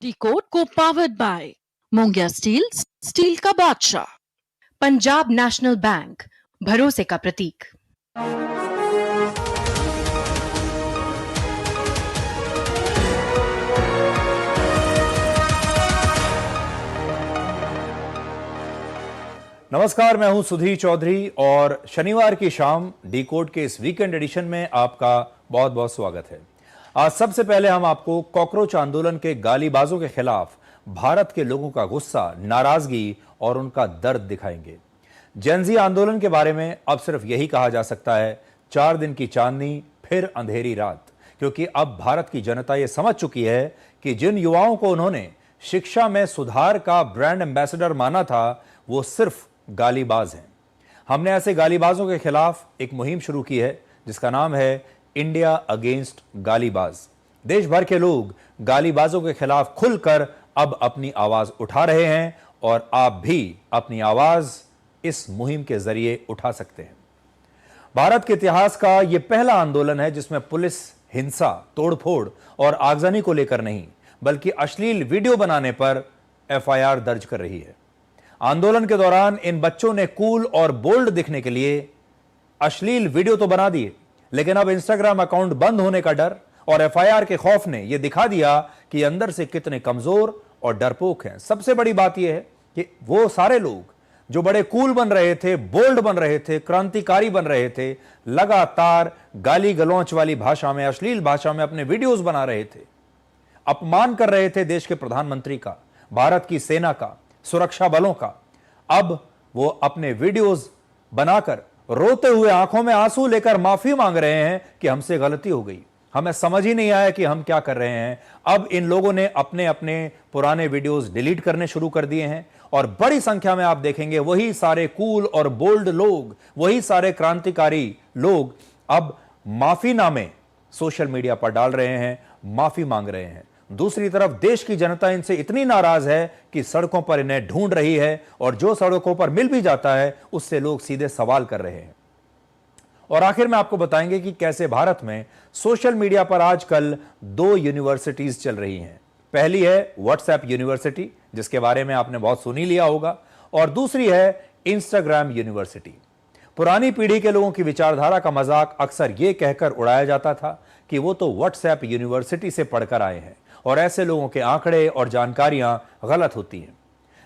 Decode को powered by Mongia steel, steel का बादशाह। पंजाब नेशनल बैंक, भरोसे का प्रतीक। नमस्कार, मैं हूं सुधीर चौधरी और शनिवार की शाम डिकोड के इस वीकेंड एडिशन में आपका बहुत बहुत स्वागत है। आज सबसे पहले हम आपको कॉकरोच आंदोलन के गालीबाजों के खिलाफ भारत के लोगों का गुस्सा, नाराजगी और उनका दर्द दिखाएंगे। जेनजी आंदोलन के बारे में अब सिर्फ यही कहा जा सकता है, 4 दिन की चांदनी फिर अंधेरी रात, क्योंकि अब भारत की जनता यह समझ चुकी है कि जिन युवाओं को उन्होंने शिक्षा में सुधार का ब्रांड एम्बेसडर माना था, वो सिर्फ गालीबाज हैं। हमने ऐसे गालीबाजों के खिलाफ एक मुहिम शुरू की है जिसका नाम है इंडिया अगेंस्ट गालीबाज। देश भर के लोग गालीबाजों के खिलाफ खुलकर अब अपनी आवाज उठा रहे हैं और आप भी अपनी आवाज इस मुहिम के जरिए उठा सकते हैं। भारत के इतिहास का यह पहला आंदोलन है जिसमें पुलिस हिंसा, तोड़फोड़ और आगजनी को लेकर नहीं, बल्कि अश्लील वीडियो बनाने पर एफआईआर दर्ज कर रही है। आंदोलन के दौरान इन बच्चों ने कूल और बोल्ड दिखने के लिए अश्लील वीडियो तो बना दिए, लेकिन अब इंस्टाग्राम अकाउंट बंद होने का डर और एफआईआर के खौफ ने यह दिखा दिया कि अंदर से कितने कमजोर और डरपोक हैं। सबसे बड़ी बात यह है कि वो सारे लोग जो बड़े कूल बन रहे थे, बोल्ड बन रहे थे, क्रांतिकारी बन रहे थे, लगातार गाली गलौच वाली भाषा में, अश्लील भाषा में अपने वीडियोस बना रहे थे, अपमान कर रहे थे देश के प्रधानमंत्री का, भारत की सेना का, सुरक्षा बलों का। अब वो अपने वीडियोस बनाकर रोते हुए आंखों में आंसू लेकर माफी मांग रहे हैं कि हमसे गलती हो गई, हमें समझ ही नहीं आया कि हम क्या कर रहे हैं। अब इन लोगों ने अपने अपने पुराने वीडियोस डिलीट करने शुरू कर दिए हैं और बड़ी संख्या में आप देखेंगे वही सारे कूल और बोल्ड लोग, वही सारे क्रांतिकारी लोग अब माफीनामे सोशल मीडिया पर डाल रहे हैं, माफी मांग रहे हैं। दूसरी तरफ देश की जनता इनसे इतनी नाराज है कि सड़कों पर इन्हें ढूंढ रही है और जो सड़कों पर मिल भी जाता है उससे लोग सीधे सवाल कर रहे हैं। और आखिर में आपको बताएंगे कि कैसे भारत में सोशल मीडिया पर आजकल 2 यूनिवर्सिटीज चल रही हैं। पहली है व्हाट्सएप यूनिवर्सिटी, जिसके बारे में आपने बहुत सुन ही लिया होगा, और दूसरी है इंस्टाग्राम यूनिवर्सिटी। पुरानी पीढ़ी के लोगों की विचारधारा का मजाक अक्सर यह कहकर उड़ाया जाता था कि वो तो व्हाट्सएप यूनिवर्सिटी से पढ़कर आए हैं और ऐसे लोगों के आंकड़े और जानकारियां गलत होती हैं।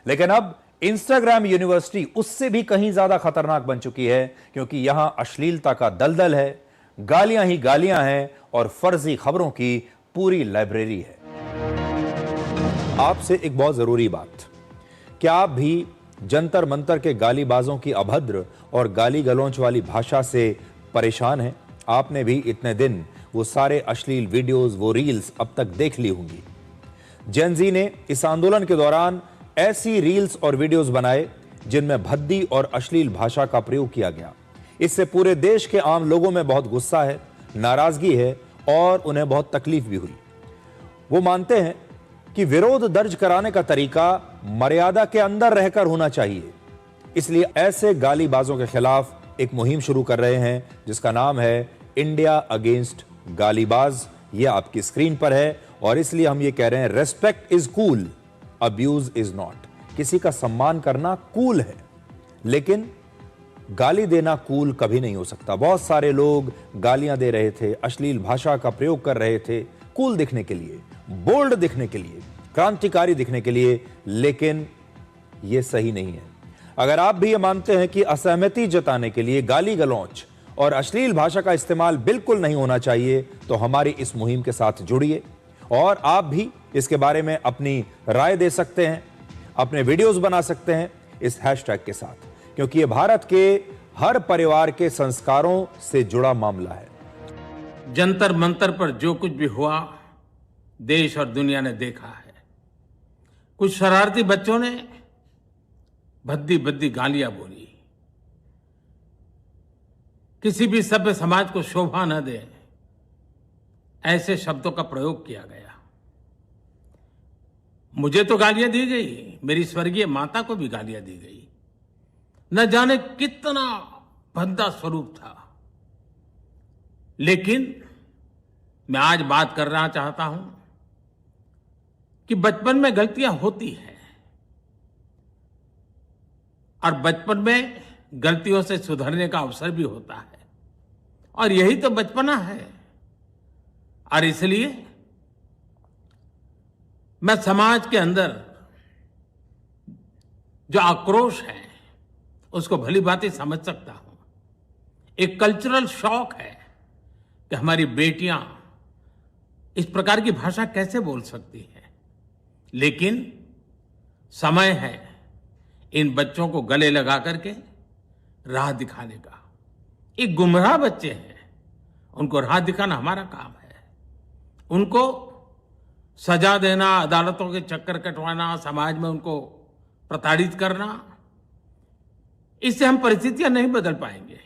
लेकिन अब इंस्टाग्राम यूनिवर्सिटी उससे भी कहीं ज्यादा खतरनाक बन चुकी है, क्योंकि यहां अश्लीलता का दलदल है, गालियां ही गालियां हैं और फर्जी खबरों की पूरी लाइब्रेरी है। आपसे एक बहुत जरूरी बात, क्या आप भी जंतर मंतर के गालीबाजों की अभद्र और गाली गलौच वाली भाषा से परेशान हैं? आपने भी इतने दिन वो सारे अश्लील वीडियोस, वो रील्स अब तक देख ली होंगी। जेनजी ने इस आंदोलन के दौरान ऐसी रील्स और वीडियोस बनाए जिनमें भद्दी और अश्लील भाषा का प्रयोग किया गया। इससे पूरे देश के आम लोगों में बहुत गुस्सा है, नाराजगी है और उन्हें बहुत तकलीफ भी हुई। वो मानते हैं कि विरोध दर्ज कराने का तरीका मर्यादा के अंदर रहकर होना चाहिए, इसलिए ऐसे गालीबाजों के खिलाफ एक मुहिम शुरू कर रहे हैं जिसका नाम है इंडिया अगेंस्ट गालीबाज। ये आपकी स्क्रीन पर है और इसलिए हम ये कह रहे हैं, respect is cool, abuse is not. किसी का सम्मान करना कूल है, लेकिन गाली देना कूल कभी नहीं हो सकता। बहुत सारे लोग गालियां दे रहे थे, अश्लील भाषा का प्रयोग कर रहे थे कूल दिखने के लिए, बोल्ड दिखने के लिए, क्रांतिकारी दिखने के लिए, लेकिन यह सही नहीं है। अगर आप भी ये मानते हैं कि असहमति जताने के लिए गाली गलौच और अश्लील भाषा का इस्तेमाल बिल्कुल नहीं होना चाहिए, तो हमारी इस मुहिम के साथ जुड़िए और आप भी इसके बारे में अपनी राय दे सकते हैं, अपने वीडियोस बना सकते हैं इस हैशटैग के साथ, क्योंकि ये भारत के हर परिवार के संस्कारों से जुड़ा मामला है। जंतर मंतर पर जो कुछ भी हुआ देश और दुनिया ने देखा है। कुछ शरारती बच्चों ने भद्दी भद्दी गालियां बोली, किसी भी सभ्य समाज को शोभा न दे ऐसे शब्दों का प्रयोग किया गया। मुझे तो गालियां दी गई, मेरी स्वर्गीय माता को भी गालियां दी गई। न जाने कितना भद्दा स्वरूप था, लेकिन मैं आज बात करना चाहता हूं कि बचपन में गलतियां होती हैं और बचपन में गलतियों से सुधरने का अवसर भी होता है और यही तो बचपना है। और इसलिए मैं समाज के अंदर जो आक्रोश है उसको भली भांति समझ सकता हूं। एक कल्चरल शॉक है कि हमारी बेटियां इस प्रकार की भाषा कैसे बोल सकती हैं, लेकिन समय है इन बच्चों को गले लगा करके राह दिखाने का। एक गुमराह बच्चे हैं, उनको राह दिखाना हमारा काम है। उनको सजा देना, अदालतों के चक्कर कटवाना, समाज में उनको प्रताड़ित करना, इससे हम परिस्थितियां नहीं बदल पाएंगे।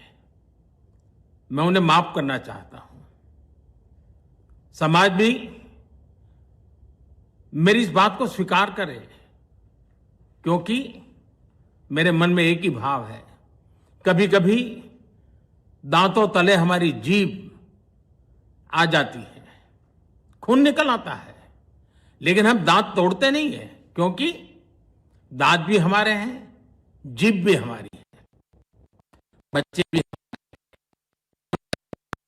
मैं उन्हें माफ करना चाहता हूं। समाज भी मेरी इस बात को स्वीकार करे, क्योंकि मेरे मन में एक ही भाव है। कभी कभी दांतों तले हमारी जीभ आ जाती है, खून निकल आता है, लेकिन हम दांत तोड़ते नहीं है, क्योंकि दांत भी हमारे हैं, जीभ भी हमारी है, बच्चे भी।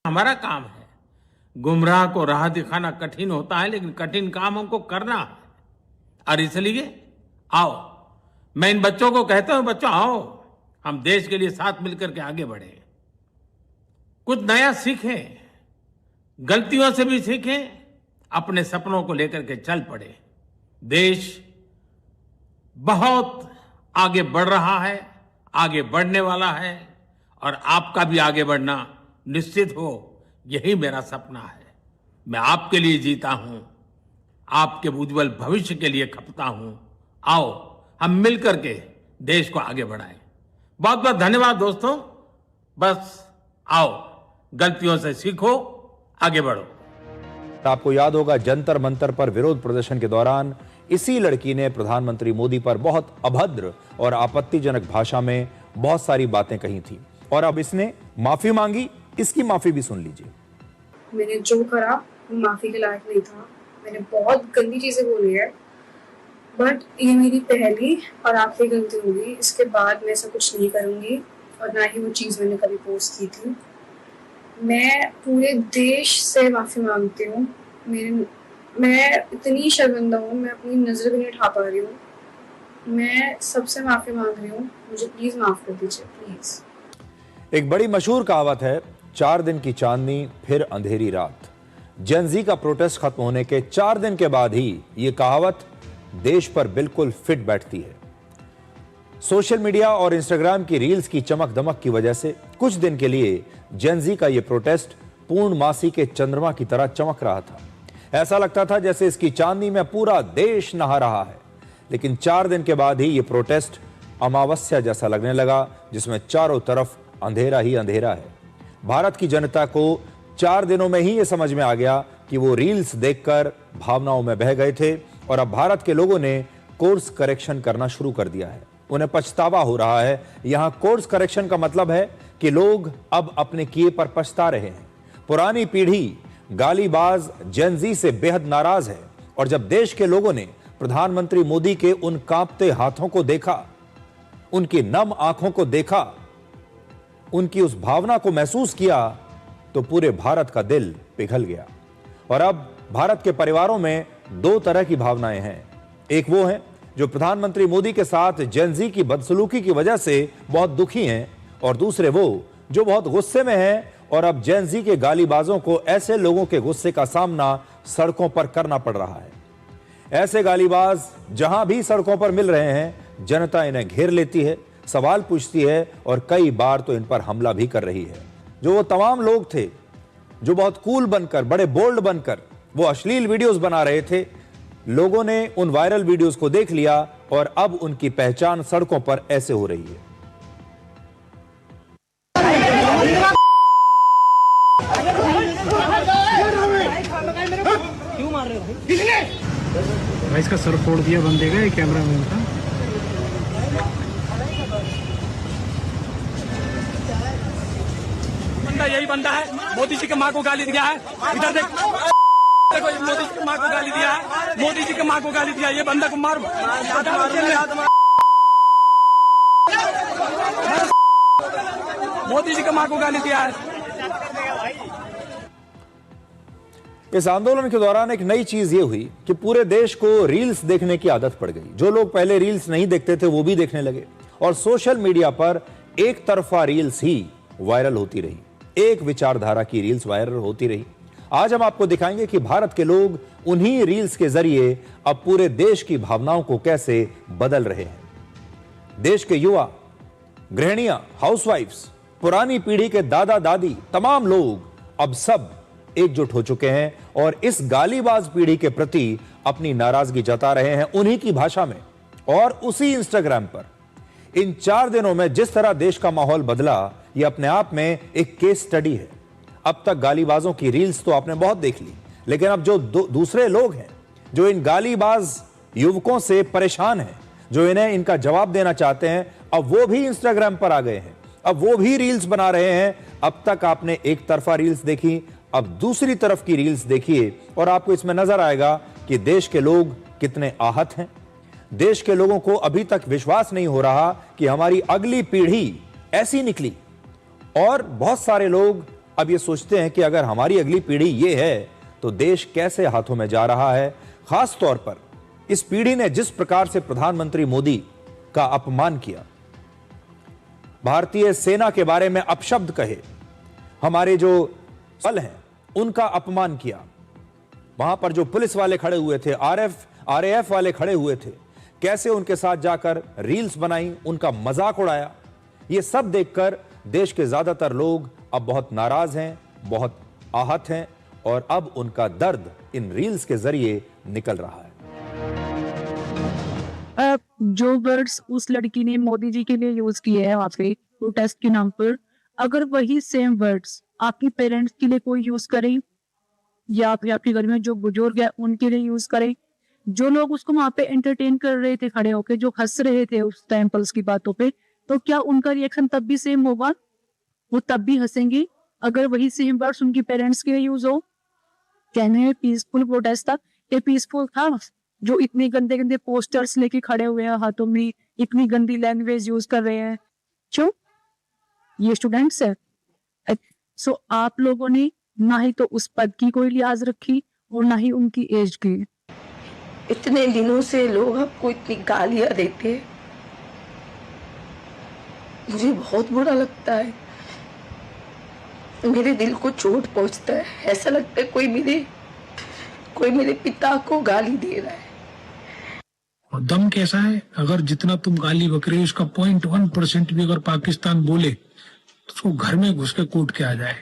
हमारा काम है। गुमराह को राह दिखाना कठिन होता है, लेकिन कठिन काम हमको करना है। और इसलिए आओ, मैं इन बच्चों को कहता हूं, बच्चों आओ, हम देश के लिए साथ मिलकर के आगे बढ़े, कुछ नया सीखें, गलतियों से भी सीखें, अपने सपनों को लेकर के चल पड़े। देश बहुत आगे बढ़ रहा है, आगे बढ़ने वाला है, और आपका भी आगे बढ़ना निश्चित हो, यही मेरा सपना है। मैं आपके लिए जीता हूं, आपके उज्जवल भविष्य के लिए खपता हूं। आओ हम मिलकर के देश को आगे बढ़ाएं। बहुत बहुत धन्यवाद दोस्तों। बस आओ, गलतियों से सीखो, आगे बढ़ो। आपको याद होगा, जंतर मंतर पर विरोध प्रदर्शन के दौरान इसी लड़की ने प्रधानमंत्री मोदी पर बहुत अभद्र और आपत्तिजनक भाषा में बहुत सारी बातें कही थी, और अब इसने माफी मांगी। इसकी माफी भी सुन लीजिए। मैंने जो करा माफी के लायक नहीं था, मैंने बहुत गंदी चीजें बोली है, बट ये मेरी पहली और आखिरी गलती होगी। इसके बाद मैं ऐसा कुछ नहीं करूंगी, और ना ही वो चीज़ मैंने कभी पोस्ट की थी। मैं पूरे देश से माफ़ी मांगती हूँ। मैं इतनी शर्मिंदा हूँ, मैं अपनी नज़र भी नहीं उठा पा रही हूँ। मैं सबसे माफ़ी मांग रही हूँ, मुझे प्लीज़ माफ़ कर दीजिए, प्लीज़। एक बड़ी मशहूर कहावत है, 4 दिन की चांदनी फिर अंधेरी रात। जेन ज़ी का प्रोटेस्ट खत्म होने के 4 दिन के बाद ही ये कहावत देश पर बिल्कुल फिट बैठती है। सोशल मीडिया और इंस्टाग्राम की रील्स की चमक दमक की वजह से कुछ दिन के लिए जेन ज़ी का यह प्रोटेस्ट पूर्णमासी के चंद्रमा की तरह चमक रहा था। ऐसा लगता था जैसे इसकी चांदनी में पूरा देश नहा रहा है। लेकिन 4 दिन के बाद ही यह प्रोटेस्ट अमावस्या जैसा लगने लगा, जिसमें चारों तरफ अंधेरा ही अंधेरा है। भारत की जनता को 4 दिनों में ही यह समझ में आ गया कि वो रील्स देखकर भावनाओं में बह गए थे, और अब भारत के लोगों ने कोर्स करेक्शन करना शुरू कर दिया है। उन्हें पछतावा हो रहा है। यहां कोर्स करेक्शन का मतलब है कि लोग अब अपने किए पर पछता रहे हैं। पुरानी पीढ़ी गालीबाज जेन ज़ी से बेहद नाराज है, और जब देश के लोगों ने प्रधानमंत्री मोदी के उन कांपते हाथों को देखा, उनकी नम आंखों को देखा, उनकी उस भावना को महसूस किया, तो पूरे भारत का दिल पिघल गया। और अब भारत के परिवारों में 2 तरह की भावनाएं हैं। एक वो है जो प्रधानमंत्री मोदी के साथ जेन ज़ी की बदसलूकी की वजह से बहुत दुखी हैं, और दूसरे वो जो बहुत गुस्से में हैं, और अब जेन ज़ी के गालीबाजों को ऐसे लोगों के गुस्से का सामना सड़कों पर करना पड़ रहा है। ऐसे गालीबाज जहां भी सड़कों पर मिल रहे हैं, जनता इन्हें घेर लेती है, सवाल पूछती है, और कई बार तो इन पर हमला भी कर रही है। जो वो तमाम लोग थे जो बहुत कूल बनकर, बड़े बोल्ड बनकर वो अश्लील वीडियोस बना रहे थे, लोगों ने उन वायरल वीडियोस को देख लिया, और अब उनकी पहचान सड़कों पर ऐसे हो रही है। क्यों मार रहे हो भाई? इसका सर फोड़ दिया बंदे का, कैमरा मैन का। बंदा यही बंदा है, मोदी जी के माँ को गाली दिया है। इधर देख। देखो ये मोदी जी की माँ को गाली दिया, मोदी जी की माँ को गाली दिया, ये बंदा को मार मोदी जी की माँ को गाली दिया है। इस आंदोलन के दौरान एक नई चीज ये हुई कि पूरे देश को रील्स देखने की आदत पड़ गई। जो लोग पहले रील्स नहीं देखते थे वो भी देखने लगे और सोशल मीडिया पर एक तरफा रील्स ही वायरल होती रही, एक विचारधारा की रील्स वायरल होती रही। आज हम आपको दिखाएंगे कि भारत के लोग उन्हीं रील्स के जरिए अब पूरे देश की भावनाओं को कैसे बदल रहे हैं। देश के युवा, गृहिणियां, हाउसवाइफ्स, पुरानी पीढ़ी के दादा दादी, तमाम लोग अब सब एकजुट हो चुके हैं और इस गालीबाज पीढ़ी के प्रति अपनी नाराजगी जता रहे हैं उन्हीं की भाषा में और उसी इंस्टाग्राम पर। इन 4 दिनों में जिस तरह देश का माहौल बदला, यह अपने आप में एक केस स्टडी है। अब तक गालीबाजों की रील्स तो आपने बहुत देख ली, लेकिन अब जो दूसरे लोग हैं जो इन गालीबाज युवकों से परेशान हैं, जो इन्हें इनका जवाब देना चाहते हैं, अब वो भी इंस्टाग्राम पर आ गए हैं, अब वो भी रील्स बना रहे हैं। अब तक आपने एक तरफा रील्स देखी, अब दूसरी तरफ की रील्स देखिए और आपको इसमें नजर आएगा कि देश के लोग कितने आहत हैं। देश के लोगों को अभी तक विश्वास नहीं हो रहा कि हमारी अगली पीढ़ी ऐसी निकली और बहुत सारे लोग अब ये सोचते हैं कि अगर हमारी अगली पीढ़ी ये है तो देश कैसे हाथों में जा रहा है। खास तौर पर इस पीढ़ी ने जिस प्रकार से प्रधानमंत्री मोदी का अपमान किया, भारतीय सेना के बारे में अपशब्द कहे, हमारे जो बल हैं उनका अपमान किया, वहां पर जो पुलिस वाले खड़े हुए थे, आरएएफ वाले खड़े हुए थे, कैसे उनके साथ जाकर रील्स बनाई, उनका मजाक उड़ाया। ये सब देखकर देश के ज्यादातर लोग अब बहुत नाराज हैं, बहुत आहत हैं और अब उनका दर्द इन रील्स के जरिए निकल रहा है। जो वर्ड्स उस लड़की ने मोदी जी के लिए यूज किए हैं वहां पे प्रोटेस्ट के नाम पर, अगर वही सेम वर्ड्स आपकी पेरेंट्स के लिए कोई यूज करे या फिर आपके घर में जो बुजुर्ग है उनके लिए यूज करे, जो लोग उसको वहां पे एंटरटेन कर रहे थे खड़े होके, जो हंस रहे थे उस टाइम पर उसकी बातों पे, तो क्या उनका रिएक्शन तब भी सेम होगा? वो तब भी हंसेंगे अगर वही सेम वर्ड्स उनकी पेरेंट्स के लिए यूज हो? कहने में पीसफुल प्रोटेस्ट था, ये पीसफुल था? जो इतने गंदे गंदे पोस्टर्स लेके खड़े हुए हैं हाथों में, इतनी गंदी लैंग्वेज यूज कर रहे हैं, क्यों? ये स्टूडेंट्स है। सो आप लोगों ने ना ही तो उस पद की कोई लिहाज रखी और ना ही उनकी एज की। इतने दिनों से लोग आपको इतनी गालियां देते हैं, मुझे बहुत बुरा लगता है, मेरे दिल को चोट पहुंचता है। ऐसा लगता है कोई मेरे पिता को गाली दे रहा है। और दम कैसा है, अगर जितना तुम गाली बक रहे हो उसका 0.1% भी अगर पाकिस्तान बोले तो उसको घर में घुस के कूट के आ जाए,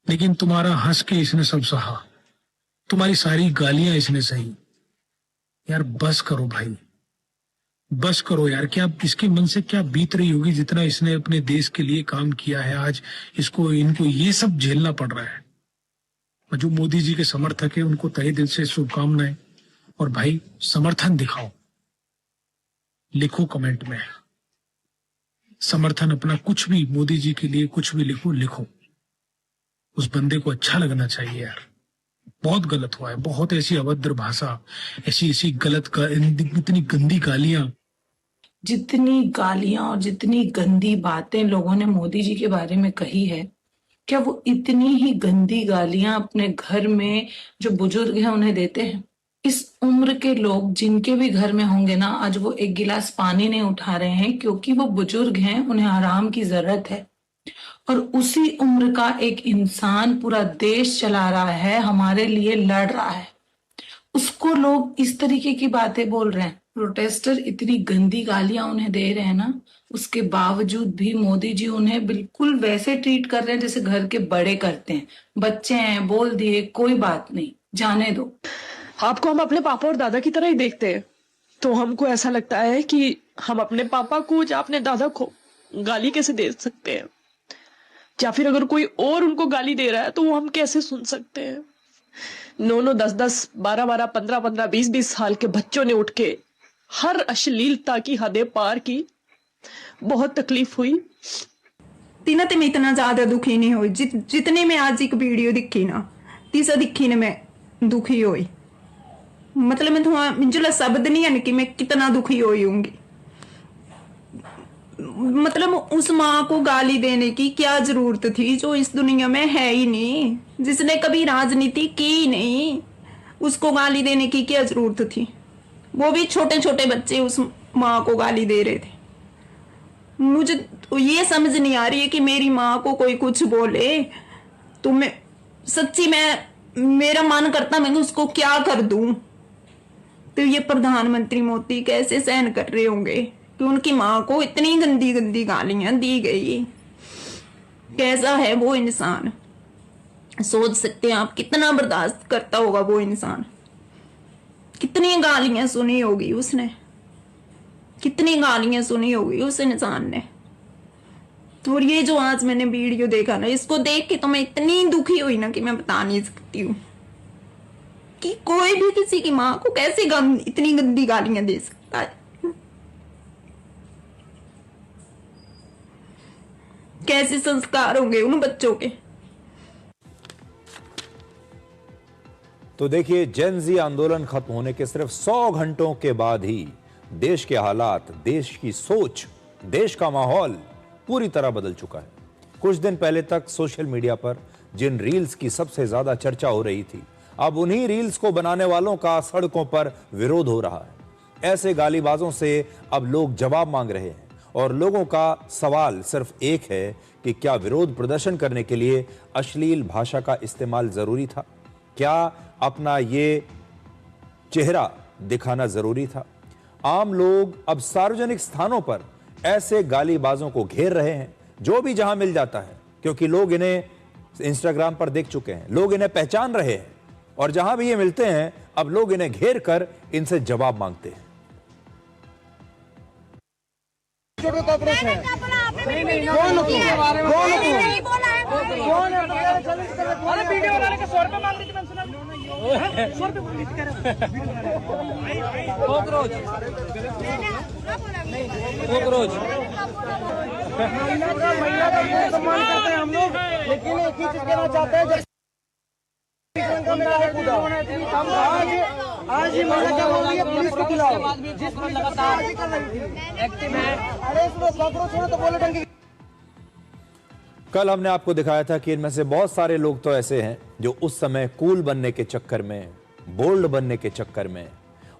लेकिन तुम्हारा हंस के इसने सब सहा, तुम्हारी सारी गालियां इसने सही। यार बस करो भाई, बस करो यार। क्या इसके मन से क्या बीत रही होगी जितना इसने अपने देश के लिए काम किया है, आज इनको ये सब झेलना पड़ रहा है। और जो मोदी जी के समर्थक है उनको तहे दिल से शुभकामनाएं, और भाई समर्थन दिखाओ, लिखो कमेंट में समर्थन अपना, कुछ भी मोदी जी के लिए कुछ भी लिखो। उस बंदे को अच्छा लगना चाहिए यार। बहुत गलत हुआ है, बहुत ऐसी अभद्र भाषा, ऐसी गलत इतनी गंदी गालियां, जितनी गालियां और जितनी गंदी बातें लोगों ने मोदी जी के बारे में कही है, क्या वो इतनी ही गंदी गालियां अपने घर में जो बुजुर्ग हैं उन्हें देते हैं? इस उम्र के लोग जिनके भी घर में होंगे ना, आज वो एक गिलास पानी नहीं उठा रहे हैं क्योंकि वो बुजुर्ग हैं, उन्हें आराम की जरूरत है। और उसी उम्र का एक इंसान पूरा देश चला रहा है, हमारे लिए लड़ रहा है, उसको लोग इस तरीके की बातें बोल रहे हैं। प्रोटेस्टर इतनी गंदी गालियां उन्हें दे रहे हैं ना, उसके बावजूद भी मोदी जी उन्हें बिल्कुल वैसे ट्रीट कर रहे हैं जैसे घर के बड़े करते हैं। बच्चे हैं, बोल दिए, कोई बात नहीं, जाने दो। आपको हम अपने पापा और दादा की तरह ही देखते हैं, तो हमको ऐसा लगता है कि हम अपने पापा को या अपने दादा को गाली कैसे दे सकते हैं, या फिर अगर कोई और उनको गाली दे रहा है तो वो हम कैसे सुन सकते हैं। 9-9, 10-10, 12-12, 15-15, 20-20 साल के बच्चों ने उठ के हर अश्लीलता की हदें पार की। बहुत तकलीफ हुई। तिना मैं इतना ज्यादा दुखी नहीं हुई जितने में आज एक वीडियो दिखी ना, तीसरा दिखी ने मैं दुखी हुई, मतलब मैं थोड़ा मुझे शब्द नहीं है कि मैं कितना दुखी हुई होंगी। मतलब उस माँ को गाली देने की क्या जरूरत थी जो इस दुनिया में है ही नहीं, जिसने कभी राजनीति की नहीं, उसको गाली देने की क्या जरूरत थी। वो भी छोटे छोटे बच्चे उस माँ को गाली दे रहे थे। मुझे तो ये समझ नहीं आ रही है कि मेरी माँ को कोई कुछ बोले तो मैं सच्ची मेरा मन करता मैं उसको क्या कर दूं। तो ये प्रधानमंत्री मोदी कैसे सहन कर रहे होंगे कि उनकी माँ को इतनी गंदी गंदी गालियां दी गई। कैसा है वो इंसान, सोच सकते हैं आप कितना बर्दाश्त करता होगा वो इंसान। कितनी गालियां सुनी होगी उसने, कितनी गालियां सुनी होगी उस इंसान ने। और ये जो आज मैंने वीडियो देखा ना, इसको देख के तो मैं इतनी दुखी हुई ना कि मैं बता नहीं सकती हूँ कि कोई भी किसी की माँ को कैसे इतनी गंदी गालियां दे सकता है। कैसे संस्कार होंगे उन बच्चों के। तो देखिए, जेन ज़ी आंदोलन खत्म होने के सिर्फ 100 घंटों के बाद ही देश के हालात, देश की सोच, देश का माहौल पूरी तरह बदल चुका है। कुछ दिन पहले तक सोशल मीडिया पर जिन रील्स की सबसे ज्यादा चर्चा हो रही थी, अब उन्हीं रील्स को बनाने वालों का सड़कों पर विरोध हो रहा है। ऐसे गालीबाजों से अब लोग जवाब मांग रहे हैं और लोगों का सवाल सिर्फ एक है कि क्या विरोध प्रदर्शन करने के लिए अश्लील भाषा का इस्तेमाल जरूरी था? क्या अपना ये चेहरा दिखाना जरूरी था? आम लोग अब सार्वजनिक स्थानों पर ऐसे गालीबाजों को घेर रहे हैं, जो भी जहां मिल जाता है, क्योंकि लोग इन्हें इंस्टाग्राम पर देख चुके हैं, लोग इन्हें पहचान रहे हैं और जहां भी ये मिलते हैं अब लोग इन्हें घेर कर इनसे जवाब मांगते हैं। हम लोग लेकिन एक ही चीज कहना चाहते हैं, आज ही महिला क्या बोल रही है, पुलिस के खिलाफ जिस लगातार एक्टिव है। अरे इसमें कॉकरोच है तो बोले टंकी। कल हमने आपको दिखाया था कि इनमें से बहुत सारे लोग तो ऐसे हैं जो उस समय कूल बनने के चक्कर में, बोल्ड बनने के चक्कर में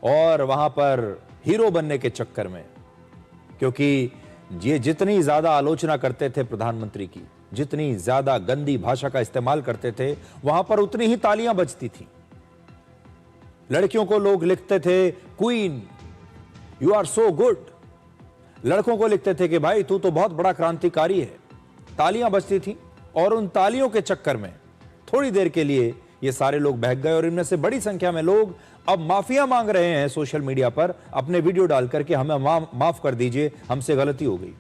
और वहां पर हीरो बनने के चक्कर में, क्योंकि ये जितनी ज्यादा आलोचना करते थे प्रधानमंत्री की, जितनी ज्यादा गंदी भाषा का इस्तेमाल करते थे, वहां पर उतनी ही तालियां बजती थी। लड़कियों को लोग लिखते थे queen, you are so good. लड़कों को लिखते थे कि भाई तू तो बहुत बड़ा क्रांतिकारी है। तालियां बजती थी और उन तालियों के चक्कर में थोड़ी देर के लिए ये सारे लोग बहक गए और इनमें से बड़ी संख्या में लोग अब माफिया मांग रहे हैं सोशल मीडिया पर अपने वीडियो डालकर के हमें माफ कर दीजिए, हमसे गलती हो गई।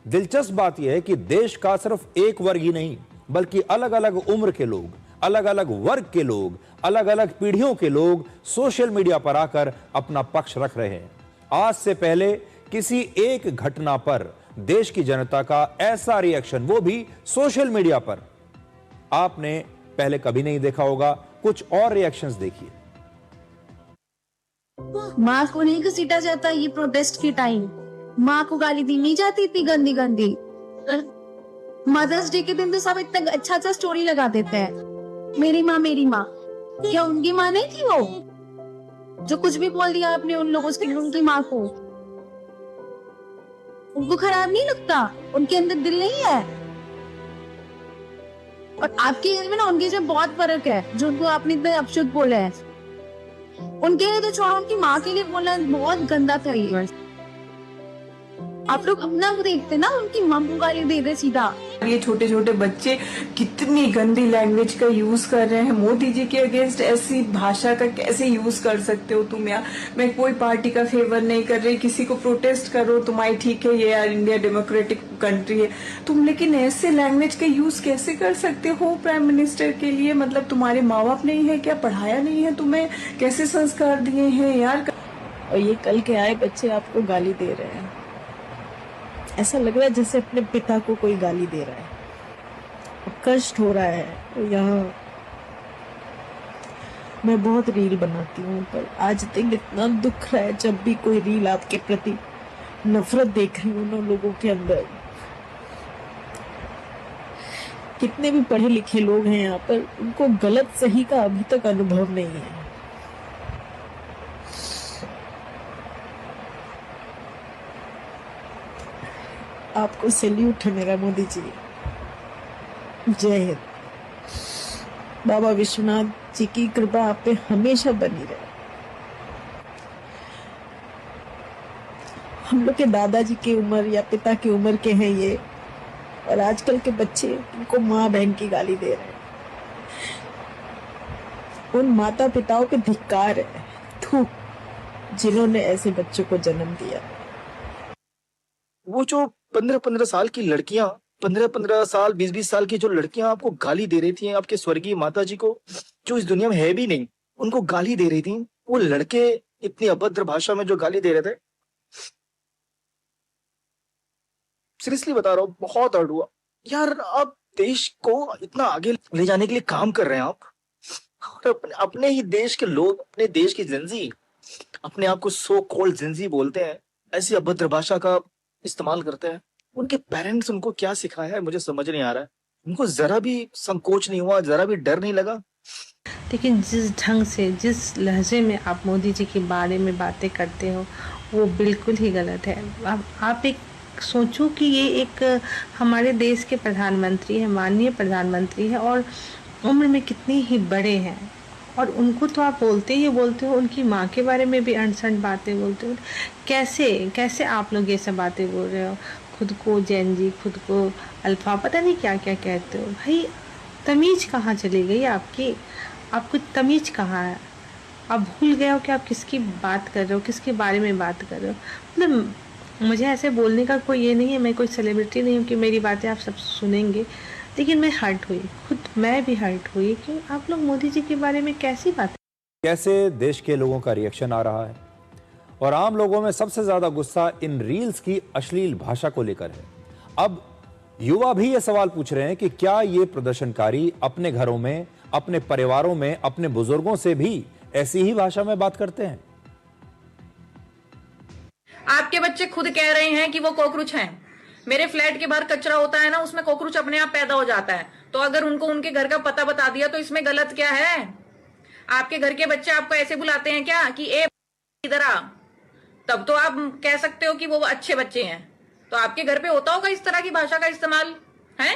दिलचस्प बात यह है कि देश का सिर्फ एक वर्ग ही नहीं, बल्कि अलग अलग उम्र के लोग, अलग अलग वर्ग के लोग, अलग अलग पीढ़ियों के लोग सोशल मीडिया पर आकर अपना पक्ष रख रहे हैं। आज से पहले किसी एक घटना पर देश की जनता का ऐसा रिएक्शन, वो भी सोशल मीडिया पर, आपने पहले कभी नहीं देखा होगा। कुछ और रिएक्शंस देखिए। माँ को नहीं घसीटा जाता ये प्रोटेस्ट के टाइम, माँ को गाली दी नहीं जाती इतनी गंदी गंदी। मदर्स डे के दिन तो सब इतना अच्छा अच्छा स्टोरी लगा देते हैं, मेरी माँ मेरी माँ। क्या उनकी माँ नहीं थी वो? जो कुछ भी बोल दिया आपने उन लोगों से उनकी माँ को, उनको खराब नहीं लगता? उनके अंदर दिल नहीं है? और आपके एज में ना उनके जो बहुत फर्क है, जो उनको आपने इतने अपशुद्ध बोले हैं, उनके लिए तो छोड़ो, उनकी माँ के लिए बोलना बहुत गंदा था ये। आप लोग अपना वो देखते ना, उनकी माँ को गाली दे दे सीधा। ये छोटे छोटे बच्चे कितनी गंदी लैंग्वेज का यूज कर रहे हैं। मोदी जी के अगेंस्ट ऐसी भाषा का कैसे यूज कर सकते हो तुम यार? मैं कोई पार्टी का फेवर नहीं कर रही, किसी को प्रोटेस्ट करो तुम्हारी, ठीक है, ये यार इंडिया डेमोक्रेटिक कंट्री है तुम, लेकिन ऐसे लैंग्वेज का यूज कैसे कर सकते हो प्राइम मिनिस्टर के लिए? मतलब तुम्हारे माँ बाप नहीं है क्या? पढ़ाया नहीं है तुम्हें? कैसे संस्कार दिए हैं यार? और ये कल के आए बच्चे आपको गाली दे रहे हैं, ऐसा लग रहा है जैसे अपने पिता को कोई गाली दे रहा है। कष्ट हो रहा है। तो यहाँ मैं बहुत रील बनाती हूँ, पर आज तक इतना दुख रहा है जब भी कोई रील आपके प्रति नफरत देख रही हूँ ना लोगों के अंदर। कितने भी पढ़े लिखे लोग हैं यहाँ पर, उनको गलत सही का अभी तक अनुभव नहीं है। आपको सैल्यूट है मेरा मोदी जी। जय हिंद। बाबा विश्वनाथ जी की कृपा आप पे हमेशा बनी रहे। हम लोग के दादाजी की उम्र या पिता की उम्र के हैं ये, और आजकल के बच्चे उनको माँ बहन की गाली दे रहे हैं। उन माता पिताओं पे धिक्कार है, थू, जिन्होंने ऐसे बच्चों को जन्म दिया। वो जो 15-15 साल की लड़कियां, 15-15 साल 20-20 साल की जो लड़कियां आपको गाली दे रही थी, आपके स्वर्गीय माता जी को, जो इस दुनिया में है भी नहीं, उनको गाली दे रही थी, वो लड़के इतनी अभद्र भाषा में जो गाली दे रहे थे, सीरियसली बता रहा हूँ, बहुत हर्ट हुआ यार। आप देश को इतना आगे ले जाने के लिए काम कर रहे हैं आप, और अपने ही देश के लोग, अपने देश की जिंदगी, अपने आप को सो कॉल्ड जिंदगी बोलते हैं, ऐसी अभद्र भाषा का इस्तेमाल करते हैं। उनके पेरेंट्स उनको क्या सिखाया है मुझे समझ नहीं आ रहा है। उनको जरा भी संकोच नहीं हुआ, जरा भी डर नहीं लगा। लेकिन जिस ढंग से, जिस लहजे में आप मोदी जी के बारे में बातें करते हो, वो बिल्कुल ही गलत है। आप एक सोचो कि ये एक हमारे देश के प्रधानमंत्री हैं, माननीय प्रधानमंत्री हैं, और उम्र में कितनी ही बड़े हैं, और उनको तो आप बोलते हो, उनकी माँ के बारे में भी अनसठ बातें बोलते हो। कैसे आप लोग ये सब बातें बोल रहे हो? खुद को जैन जी, खुद को अल्फा, पता नहीं क्या क्या कहते हो। भाई तमीज़ कहाँ चली गई आपकी? आपको तमीज़ कहाँ है? आप भूल गए हो कि आप किसकी बात कर रहे हो, किसके बारे में बात कर रहे हो। मतलब मुझे ऐसे बोलने का कोई ये नहीं है, मैं कोई सेलिब्रिटी नहीं हूँ कि मेरी बातें आप सब सुनेंगे, लेकिन मैं हर्ट हुई, खुद मैं भी हर्ट हुई कि आप लोग मोदी जी के बारे में कैसी बातें। कैसे देश के लोगों का रिएक्शन आ रहा है, और आम लोगों में सबसे ज्यादा गुस्सा इन रील्स की अश्लील भाषा को लेकर है। अब युवा भी ये सवाल पूछ रहे हैं कि क्या ये प्रदर्शनकारी अपने घरों में, अपने परिवारों में, अपने बुजुर्गों से भी ऐसी ही भाषा में बात करते हैं? आपके बच्चे खुद कह रहे हैं कि वो कॉकरोच हैं। मेरे फ्लैट के बाहर कचरा होता है ना, उसमें कॉकरोच अपने आप पैदा हो जाता है। तो अगर उनको उनके घर का पता बता दिया तो इसमें गलत क्या है? आपके घर के बच्चे आपको ऐसे बुलाते हैं क्या कि ए इधर आ? तब तो आप कह सकते हो कि वो अच्छे बच्चे हैं। तो आपके घर पे होता होगा इस तरह की भाषा का इस्तेमाल है?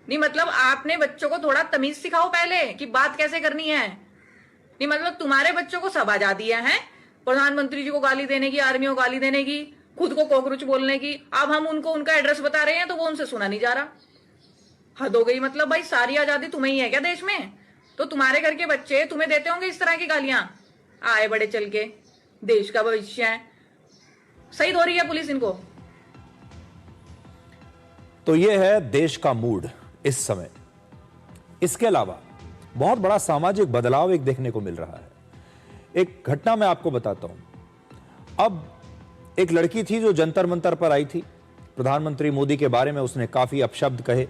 नहीं मतलब आपने बच्चों को थोड़ा तमीज सिखाओ पहले कि बात कैसे करनी है। नहीं मतलब तुम्हारे बच्चों को सब आजादी है, प्रधानमंत्री जी को गाली देने की, आर्मी को गाली देने की, खुद को कॉकरोच बोलने की। अब हम उनको उनका एड्रेस बता रहे हैं तो वो उनसे सुना नहीं जा रहा। हद हो गई। मतलब भाई सारी आजादी तुम्हें ही है क्या देश में? तो तुम्हारे घर के बच्चे तुम्हें देते होंगे इस तरह की गालियां, आए बड़े चल के, देश का भविष्य है। सही हो रही है पुलिस इनको। तो ये है देश का मूड इस समय। इसके अलावा बहुत बड़ा सामाजिक बदलाव एक देखने को मिल रहा है। एक घटना मैं आपको बताता हूं। अब एक लड़की थी जो जंतर मंतर पर आई थी, प्रधानमंत्री मोदी के बारे में उसने काफी अपशब्द कहे,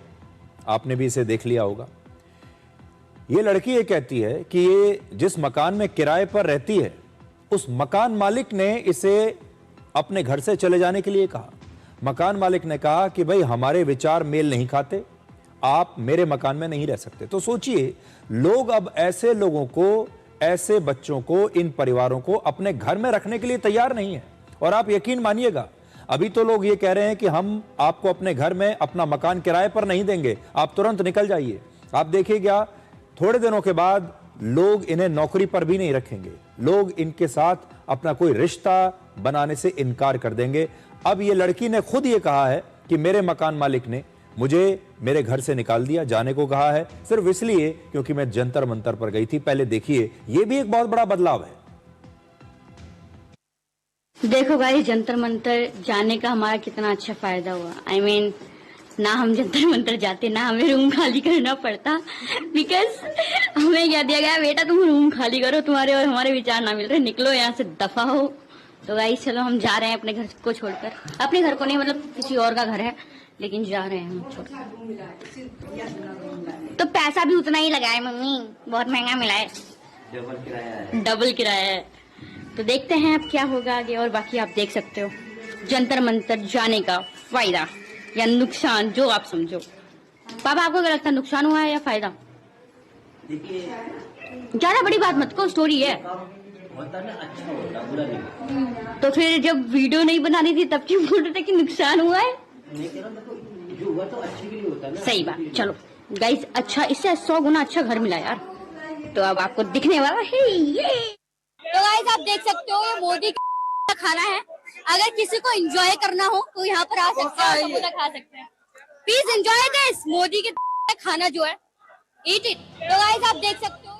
आपने भी इसे देख लिया होगा। ये लड़की ये कहती है कि ये जिस मकान में किराए पर रहती है, उस मकान मालिक ने इसे अपने घर से चले जाने के लिए कहा। मकान मालिक ने कहा कि भाई हमारे विचार मेल नहीं खाते, आप मेरे मकान में नहीं रह सकते। तो सोचिए, लोग अब ऐसे लोगों को, ऐसे बच्चों को, इन परिवारों को अपने घर में रखने के लिए तैयार नहीं है। और आप यकीन मानिएगा, अभी तो लोग ये कह रहे हैं कि हम आपको अपने घर में अपना मकान किराए पर नहीं देंगे, आप तुरंत निकल जाइए। आप देखिएगा थोड़े दिनों के बाद लोग इन्हें नौकरी पर भी नहीं रखेंगे, लोग इनके साथ अपना कोई रिश्ता बनाने से इनकार कर देंगे। अब ये लड़की ने खुद ये कहा है कि मेरे मकान मालिक ने मुझे मेरे घर से निकाल दिया, जाने को कहा है, सिर्फ इसलिए क्योंकि मैं जंतर मंतर पर गई थी। पहले देखिए, ये भी एक बहुत बड़ा बदलाव है। देखो गाइस, जंतर मंतर जाने का हमारा कितना अच्छा फायदा हुआ। I mean, ना हम जंतर मंतर जाते, ना हमें रूम खाली करना पड़ता, बिकॉज हमें क्या दिया गया, बेटा तुम रूम खाली करो, तुम्हारे और हमारे विचार ना मिल रहे, निकलो यहाँ से, दफा हो। तो गाइस चलो हम जा रहे हैं अपने घर को छोड़कर। अपने घर को नहीं, मतलब किसी और का घर है, लेकिन जा रहे हैं हम छोड़कर। तो पैसा भी उतना ही लगाए मम्मी, बहुत महंगा मिला है। डबल किराया है। तो देखते हैं अब क्या होगा आगे, और बाकी आप देख सकते हो जंतर मंतर जाने का फायदा या नुकसान, जो आप समझो। पापा आपको क्या लगता है, नुकसान हुआ है या फायदा? ज्यादा बड़ी बात मत को, स्टोरी है। तो फिर जब वीडियो नहीं बनानी थी तब क्यों बोल रहे थे कि नुकसान हुआ है? सही बात। चलो गाइस, अच्छा, इससे 100 गुना अच्छा घर मिला यार। तो अब आपको दिखने वाला है ये। तो गाइस आप देख सकते हो ये मोदी का खाना है। अगर किसी को एंजॉय करना हो तो यहाँ पर आ सकते हैं, समोसा खा सकते हैं। प्लीज एंजॉय दिस मोदी के खाना जो है, ईट इट। तो गाइस आप देख सकते हो।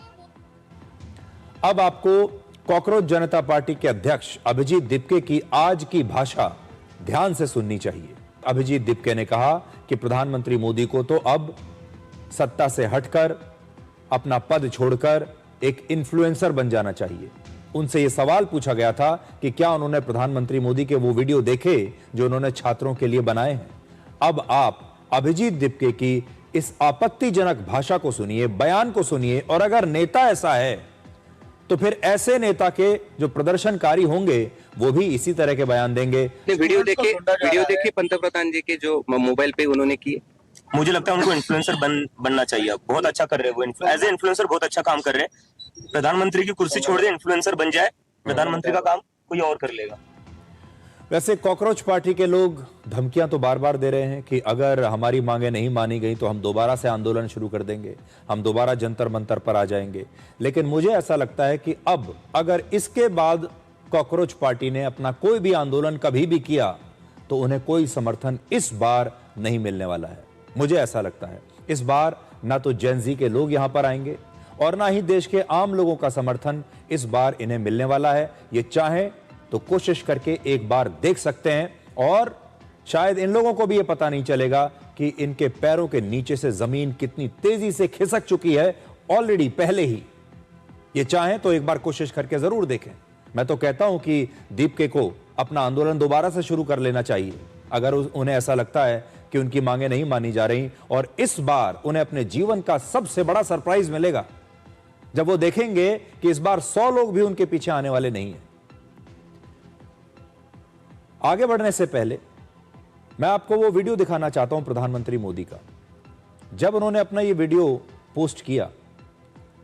अब आपको कॉकरोच जनता पार्टी के अध्यक्ष अभिजीत दीपके की आज की भाषा ध्यान से सुननी चाहिए। अभिजीत दीपके ने कहा कि प्रधानमंत्री मोदी को तो अब सत्ता से हटकर अपना पद छोड़कर एक इन्फ्लुएंसर बन जाना चाहिए। उनसे यह सवाल पूछा गया था कि क्या उन्होंने प्रधानमंत्री मोदी के वो वीडियो देखे जो उन्होंने छात्रों के लिए बनाए हैं। अब आप अभिजीत दीपके की इस आपत्तिजनक भाषा को सुनिए, बयान को सुनिए, और अगर नेता ऐसा है तो फिर ऐसे नेता के जो प्रदर्शनकारी होंगे वो भी इसी तरह के बयान देंगे। वीडियो देखे पंतप्रधान जी के जो मोबाइल पे उन्होंने किए, मुझे लगता है उनको इन्फ्लुएंसर बनना चाहिए। बहुत अच्छा कर रहे हैं वो, एज ए इन्फ्लुएंसर बहुत अच्छा काम कर रहे हैं। प्रधानमंत्री की कुर्सी छोड़ दे, इन्फ्लुएंसर बन जाए, प्रधानमंत्री का काम कोई और कर लेगा। वैसे कॉकरोच पार्टी के लोग धमकियां तो बार बार दे रहे हैं कि अगर हमारी मांगें नहीं मानी गई तो हम दोबारा से आंदोलन शुरू कर देंगे, हम दोबारा जंतर मंतर पर आ जाएंगे। लेकिन मुझे ऐसा लगता है कि अब अगर इसके बाद कॉकरोच पार्टी ने अपना कोई भी आंदोलन कभी भी किया तो उन्हें कोई समर्थन इस बार नहीं मिलने वाला है। मुझे ऐसा लगता है इस बार ना तो जेन ज़ी के लोग यहां पर आएंगे और ना ही देश के आम लोगों का समर्थन इस बार इन्हें मिलने वाला है। ये चाहें तो कोशिश करके एक बार देख सकते हैं, और शायद इन लोगों को भी ये पता नहीं चलेगा कि इनके पैरों के नीचे से जमीन कितनी तेजी से खिसक चुकी है ऑलरेडी पहले ही। ये चाहें तो एक बार कोशिश करके जरूर देखें। मैं तो कहता हूं कि दीपके को अपना आंदोलन दोबारा से शुरू कर लेना चाहिए अगर उन्हें ऐसा लगता है कि उनकी मांगें नहीं मानी जा रही, और इस बार उन्हें अपने जीवन का सबसे बड़ा सरप्राइज मिलेगा जब वो देखेंगे कि इस बार 100 लोग भी उनके पीछे आने वाले नहीं हैं। आगे बढ़ने से पहले मैं आपको वो वीडियो दिखाना चाहता हूं प्रधानमंत्री मोदी का। जब उन्होंने अपना ये वीडियो पोस्ट किया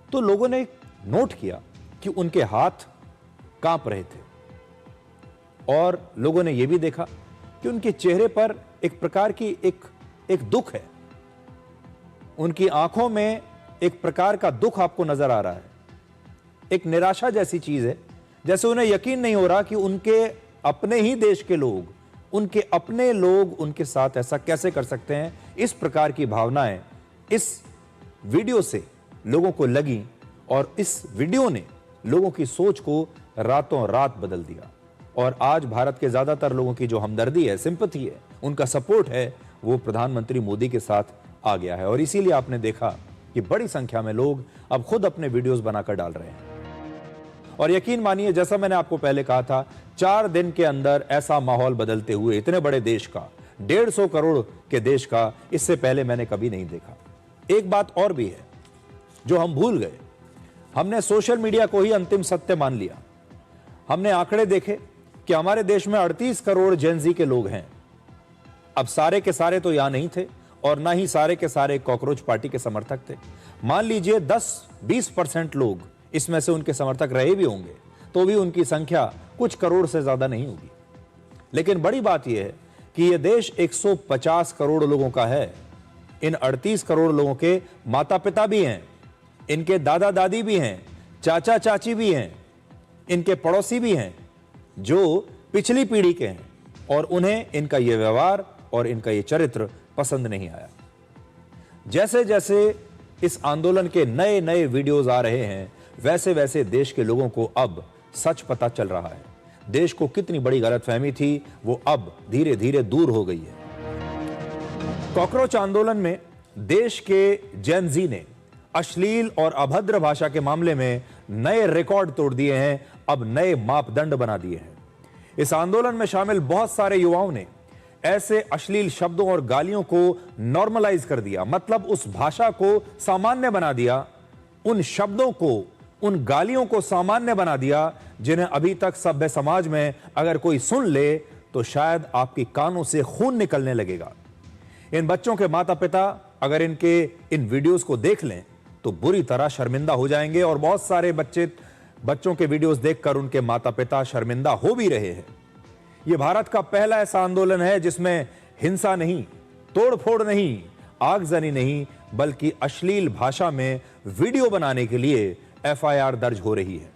तो लोगों ने नोट किया कि उनके हाथ कांप रहे थे, और लोगों ने यह भी देखा कि उनके चेहरे पर एक प्रकार की एक दुख है। उनकी आंखों में एक प्रकार का दुख आपको नजर आ रहा है, एक निराशा जैसी चीज है, जैसे उन्हें यकीन नहीं हो रहा कि उनके अपने ही देश के लोग, उनके अपने लोग उनके साथ ऐसा कैसे कर सकते हैं। इस प्रकार की भावनाएं इस वीडियो से लोगों को लगी, और इस वीडियो ने लोगों की सोच को रातों रात बदल दिया। और आज भारत के ज्यादातर लोगों की जो हमदर्दी है, सिंपैथी है, उनका सपोर्ट है, वो प्रधानमंत्री मोदी के साथ आ गया है। और इसीलिए आपने देखा कि बड़ी संख्या में लोग अब खुद अपने वीडियोस बनाकर डाल रहे हैं। और यकीन मानिए, जैसा मैंने आपको पहले कहा था, 4 दिन के अंदर ऐसा माहौल बदलते हुए इतने बड़े देश का, 150 करोड़ के देश का, इससे पहले मैंने कभी नहीं देखा। एक बात और भी है जो हम भूल गए, हमने सोशल मीडिया को ही अंतिम सत्य मान लिया। हमने आंकड़े देखे कि हमारे देश में 38 करोड़ जेन ज़ी के लोग हैं। अब सारे के सारे तो यहां नहीं थे, और ना ही सारे के सारे कॉकरोच पार्टी के समर्थक थे। मान लीजिए 10-20% लोग इसमें से उनके समर्थक रहे भी होंगे, तो भी उनकी संख्या कुछ करोड़ से ज्यादा नहीं होगी। लेकिन बड़ी बात यह है कि यह देश 150 करोड़ लोगों का है। इन 38 करोड़ लोगों के माता पिता भी हैं, इनके दादा दादी भी हैं, चाचा चाची भी हैं, इनके पड़ोसी भी हैं जो पिछली पीढ़ी के हैं, और उन्हें इनका यह व्यवहार और इनका यह चरित्र पसंद नहीं आया। जैसे जैसे इस आंदोलन के नए नए वीडियोस आ रहे हैं, वैसे वैसे देश के लोगों को अब सच पता चल रहा है। देश को कितनी बड़ी गलतफहमी थी, वो अब धीरे धीरे दूर हो गई है। कॉकरोच आंदोलन में देश के जेन ज़ी ने अश्लील और अभद्र भाषा के मामले में नए रिकॉर्ड तोड़ दिए हैं, अब नए मापदंड बना दिए हैं। इस आंदोलन में शामिल बहुत सारे युवाओं ने ऐसे अश्लील शब्दों और गालियों को नॉर्मलाइज कर दिया, मतलब उस भाषा को सामान्य बना दिया, उन शब्दों को उन गालियों को सामान्य बना दिया जिन्हें अभी तक सभ्य समाज में अगर कोई सुन ले तो शायद आपके कानों से खून निकलने लगेगा। इन बच्चों के माता पिता अगर इनके इन वीडियोस को देख लें तो बुरी तरह शर्मिंदा हो जाएंगे और बहुत सारे बच्चों के वीडियोस देखकर उनके माता पिता शर्मिंदा हो भी रहे हैं। यह भारत का पहला ऐसा आंदोलन है जिसमें हिंसा नहीं, तोड़फोड़ नहीं, आगजनी नहीं, बल्कि अश्लील भाषा में वीडियो बनाने के लिए एफआईआर दर्ज हो रही है।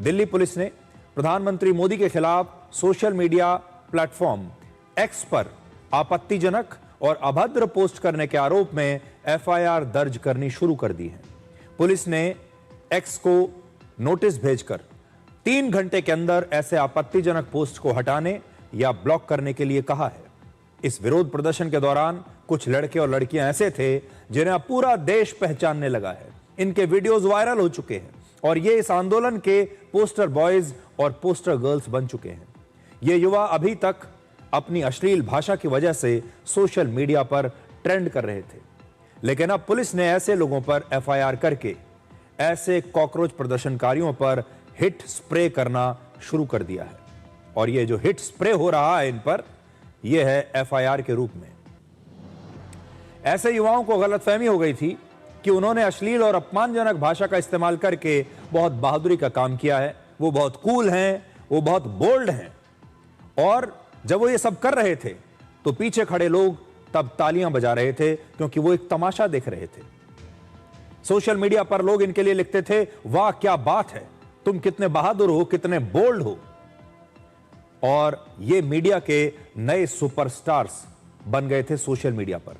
दिल्ली पुलिस ने प्रधानमंत्री मोदी के खिलाफ सोशल मीडिया प्लेटफॉर्म एक्स पर आपत्तिजनक और अभद्र पोस्ट करने के आरोप में एफआईआर दर्ज करनी शुरू कर दी है। पुलिस ने एक्स को नोटिस भेजकर 3 घंटे के अंदर ऐसे आपत्तिजनक पोस्ट को हटाने या ब्लॉक करने के लिए कहा है। इस विरोध प्रदर्शन के दौरान कुछ लड़के और लड़कियां ऐसे थे जिन्हें अब पूरा देश पहचानने लगा है। इनके वीडियोस वायरल हो चुके हैं और ये इस आंदोलन के पोस्टर बॉयज और पोस्टर गर्ल्स बन चुके हैं। ये युवा अभी तक अपनी अश्लील भाषा की वजह से सोशल मीडिया पर ट्रेंड कर रहे थे, लेकिन अब पुलिस ने ऐसे लोगों पर एफआईआर करके ऐसे कॉकरोच प्रदर्शनकारियों पर हिट स्प्रे करना शुरू कर दिया है। और ये जो हिट स्प्रे हो रहा है इन पर, यह है एफआईआर के रूप में। ऐसे युवाओं को गलतफहमी हो गई थी कि उन्होंने अश्लील और अपमानजनक भाषा का इस्तेमाल करके बहुत बहादुरी का काम किया है, वो बहुत कूल हैं, वो बहुत बोल्ड हैं। और जब वो ये सब कर रहे थे तो पीछे खड़े लोग तब तालियां बजा रहे थे क्योंकि वो एक तमाशा देख रहे थे। सोशल मीडिया पर लोग इनके लिए लिखते थे, वाह क्या बात है, तुम कितने बहादुर हो, कितने बोल्ड हो। और ये मीडिया के नए सुपरस्टार्स बन गए थे सोशल मीडिया पर।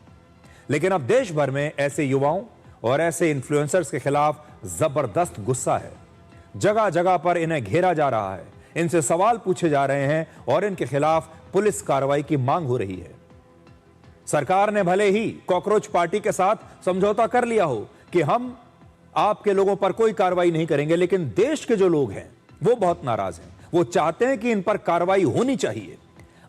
लेकिन अब देश भर में ऐसे युवाओं और ऐसे इन्फ्लुएंसर्स के खिलाफ जबरदस्त गुस्सा है। जगह जगह पर इन्हें घेरा जा रहा है, इनसे सवाल पूछे जा रहे हैं और इनके खिलाफ पुलिस कार्रवाई की मांग हो रही है। सरकार ने भले ही कॉकरोच पार्टी के साथ समझौता कर लिया हो कि हम आपके लोगों पर कोई कार्रवाई नहीं करेंगे, लेकिन देश के जो लोग हैं वो बहुत नाराज हैं। वो चाहते हैं कि इन पर कार्रवाई होनी चाहिए।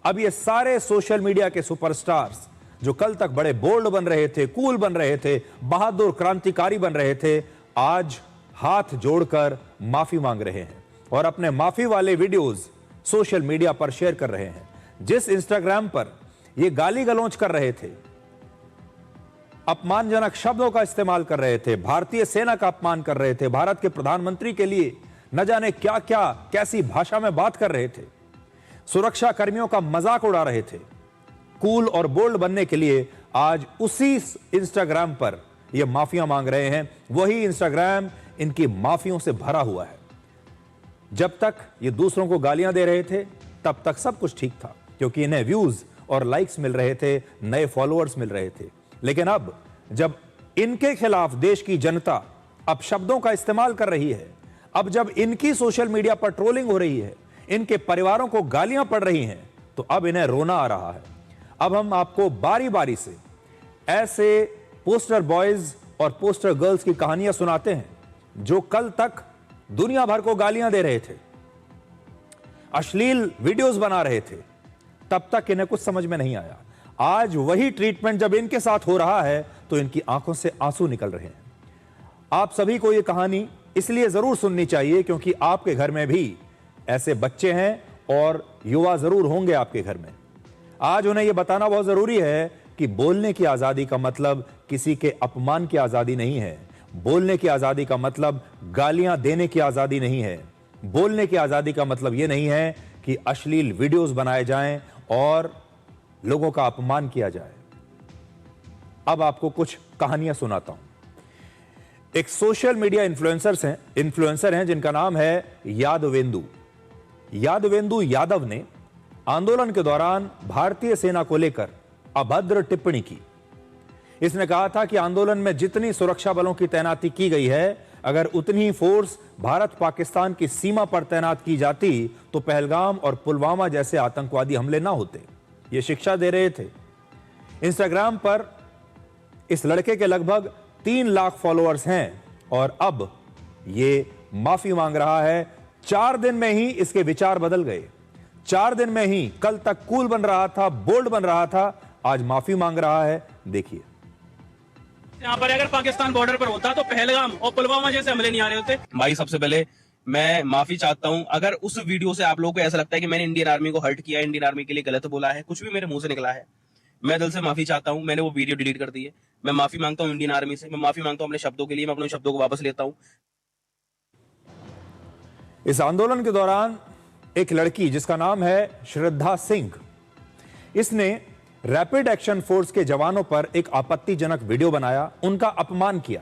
अब ये सारे सोशल मीडिया के सुपरस्टार्स जो कल तक बड़े बोल्ड बन रहे थे, कूल बन रहे थे, बहादुर क्रांतिकारी बन रहे थे, आज हाथ जोड़कर माफी मांग रहे हैं और अपने माफी वाले वीडियोस सोशल मीडिया पर शेयर कर रहे हैं। जिस इंस्टाग्राम पर ये गाली गलौज कर रहे थे, अपमानजनक शब्दों का इस्तेमाल कर रहे थे, भारतीय सेना का अपमान कर रहे थे, भारत के प्रधानमंत्री के लिए न जाने क्या क्या कैसी भाषा में बात कर रहे थे, सुरक्षा कर्मियों का मजाक उड़ा रहे थे, कूल और बोल्ड बनने के लिए आज उसी इंस्टाग्राम पर ये माफियां मांग रहे हैं। वही इंस्टाग्राम इनकी माफियों से भरा हुआ है। जब तक ये दूसरों को गालियां दे रहे थे तब तक सब कुछ ठीक था क्योंकि इन्हें व्यूज और लाइक्स मिल रहे थे, नए फॉलोअर्स मिल रहे थे। लेकिन अब जब इनके खिलाफ देश की जनता अब शब्दों का इस्तेमाल कर रही है, अब जब इनकी सोशल मीडिया पर ट्रोलिंग हो रही है, इनके परिवारों को गालियां पड़ रही हैं, तो अब इन्हें रोना आ रहा है। अब हम आपको बारी बारी से ऐसे पोस्टर बॉयज और पोस्टर गर्ल्स की कहानियां सुनाते हैं जो कल तक दुनिया भर को गालियां दे रहे थे, अश्लील वीडियोस बना रहे थे, तब तक इन्हें कुछ समझ में नहीं आया। आज वही ट्रीटमेंट जब इनके साथ हो रहा है तो इनकी आंखों से आंसू निकल रहे हैं। आप सभी को यह कहानी इसलिए जरूर सुननी चाहिए क्योंकि आपके घर में भी ऐसे बच्चे हैं और युवा जरूर होंगे आपके घर में। आज उन्हें यह बताना बहुत जरूरी है कि बोलने की आजादी का मतलब किसी के अपमान की आजादी नहीं है। बोलने की आजादी का मतलब गालियां देने की आजादी नहीं है। बोलने की आजादी का मतलब यह नहीं है कि अश्लील वीडियोस बनाए जाएं और लोगों का अपमान किया जाए। अब आपको कुछ कहानियां सुनाता हूं। एक सोशल मीडिया इन्फ्लुएंसर हैं जिनका नाम है यादवेंदु। यादवेंदु यादव ने आंदोलन के दौरान भारतीय सेना को लेकर अभद्र टिप्पणी की। इसने कहा था कि आंदोलन में जितनी सुरक्षा बलों की तैनाती की गई है, अगर उतनी ही फोर्स भारत पाकिस्तान की सीमा पर तैनात की जाती तो पहलगाम और पुलवामा जैसे आतंकवादी हमले ना होते। ये शिक्षा दे रहे थे। इंस्टाग्राम पर इस लड़के के लगभग 3 लाख फॉलोअर्स हैं और अब ये माफी मांग रहा है। 4 दिन में ही इसके विचार बदल गए। 4 दिन में ही कल तक कूल बन रहा था, बोल्ड बन रहा था, आज माफी मांग रहा है। देखिए। यहाँ पर अगर पाकिस्तान बॉर्डर पर होता तो पहलगाम और पुलवामा जैसे हमले नहीं आ रहे होते। भाई सबसे पहले मैं माफी चाहता हूं अगर उस वीडियो से आप लोगों को ऐसा लगता है कि मैंने इंडियन आर्मी को हर्ट किया, इंडियन आर्मी के लिए गलत बोला है, कुछ भी मेरे मुंह से निकला है, मैं दिल से माफी चाहता हूं। मैंने वो वीडियो डिलीट कर दी है। मैं माफी मांगता हूं इंडियन आर्मी से, मैं माफी मांगता हूं अपने शब्दों के लिए, मैं अपने शब्दों को वापस लेता हूं। इस आंदोलन के दौरान एक लड़की जिसका नाम है श्रद्धा सिंह, इसने रैपिड एक्शन फोर्स के जवानों पर एक आपत्तिजनक वीडियो बनाया, उनका अपमान किया।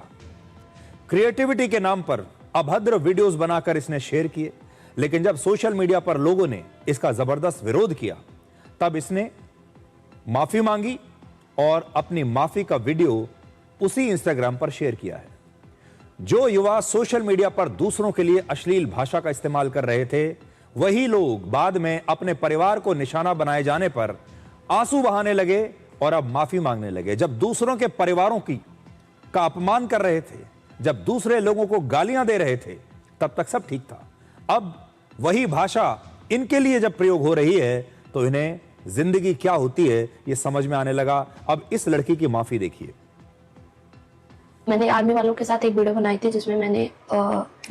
क्रिएटिविटी के नाम पर अभद्र वीडियोस बनाकर इसने शेयर किए, लेकिन जब सोशल मीडिया पर लोगों ने इसका जबरदस्त विरोध किया तब इसने माफी मांगी और अपनी माफी का वीडियो उसी इंस्टाग्राम पर शेयर किया है। जो युवा सोशल मीडिया पर दूसरों के लिए अश्लील भाषा का इस्तेमाल कर रहे थे, वही लोग बाद में अपने परिवार को निशाना बनाए जाने पर आंसू बहाने लगे और अब माफी मांगने लगे। जब दूसरों के परिवारों का अपमान कर रहे थे, जब दूसरे लोगों को गालियां दे रहे थे, तब तक सब ठीक था। अब वही भाषा इनके लिए जब प्रयोग हो रही है तो इन्हें जिंदगी क्या होती है ये समझ में आने लगा। अब इस लड़की की माफी देखिए। मैंने आर्मी वालों के साथ एक वीडियो बनाई थी जिसमें मैंने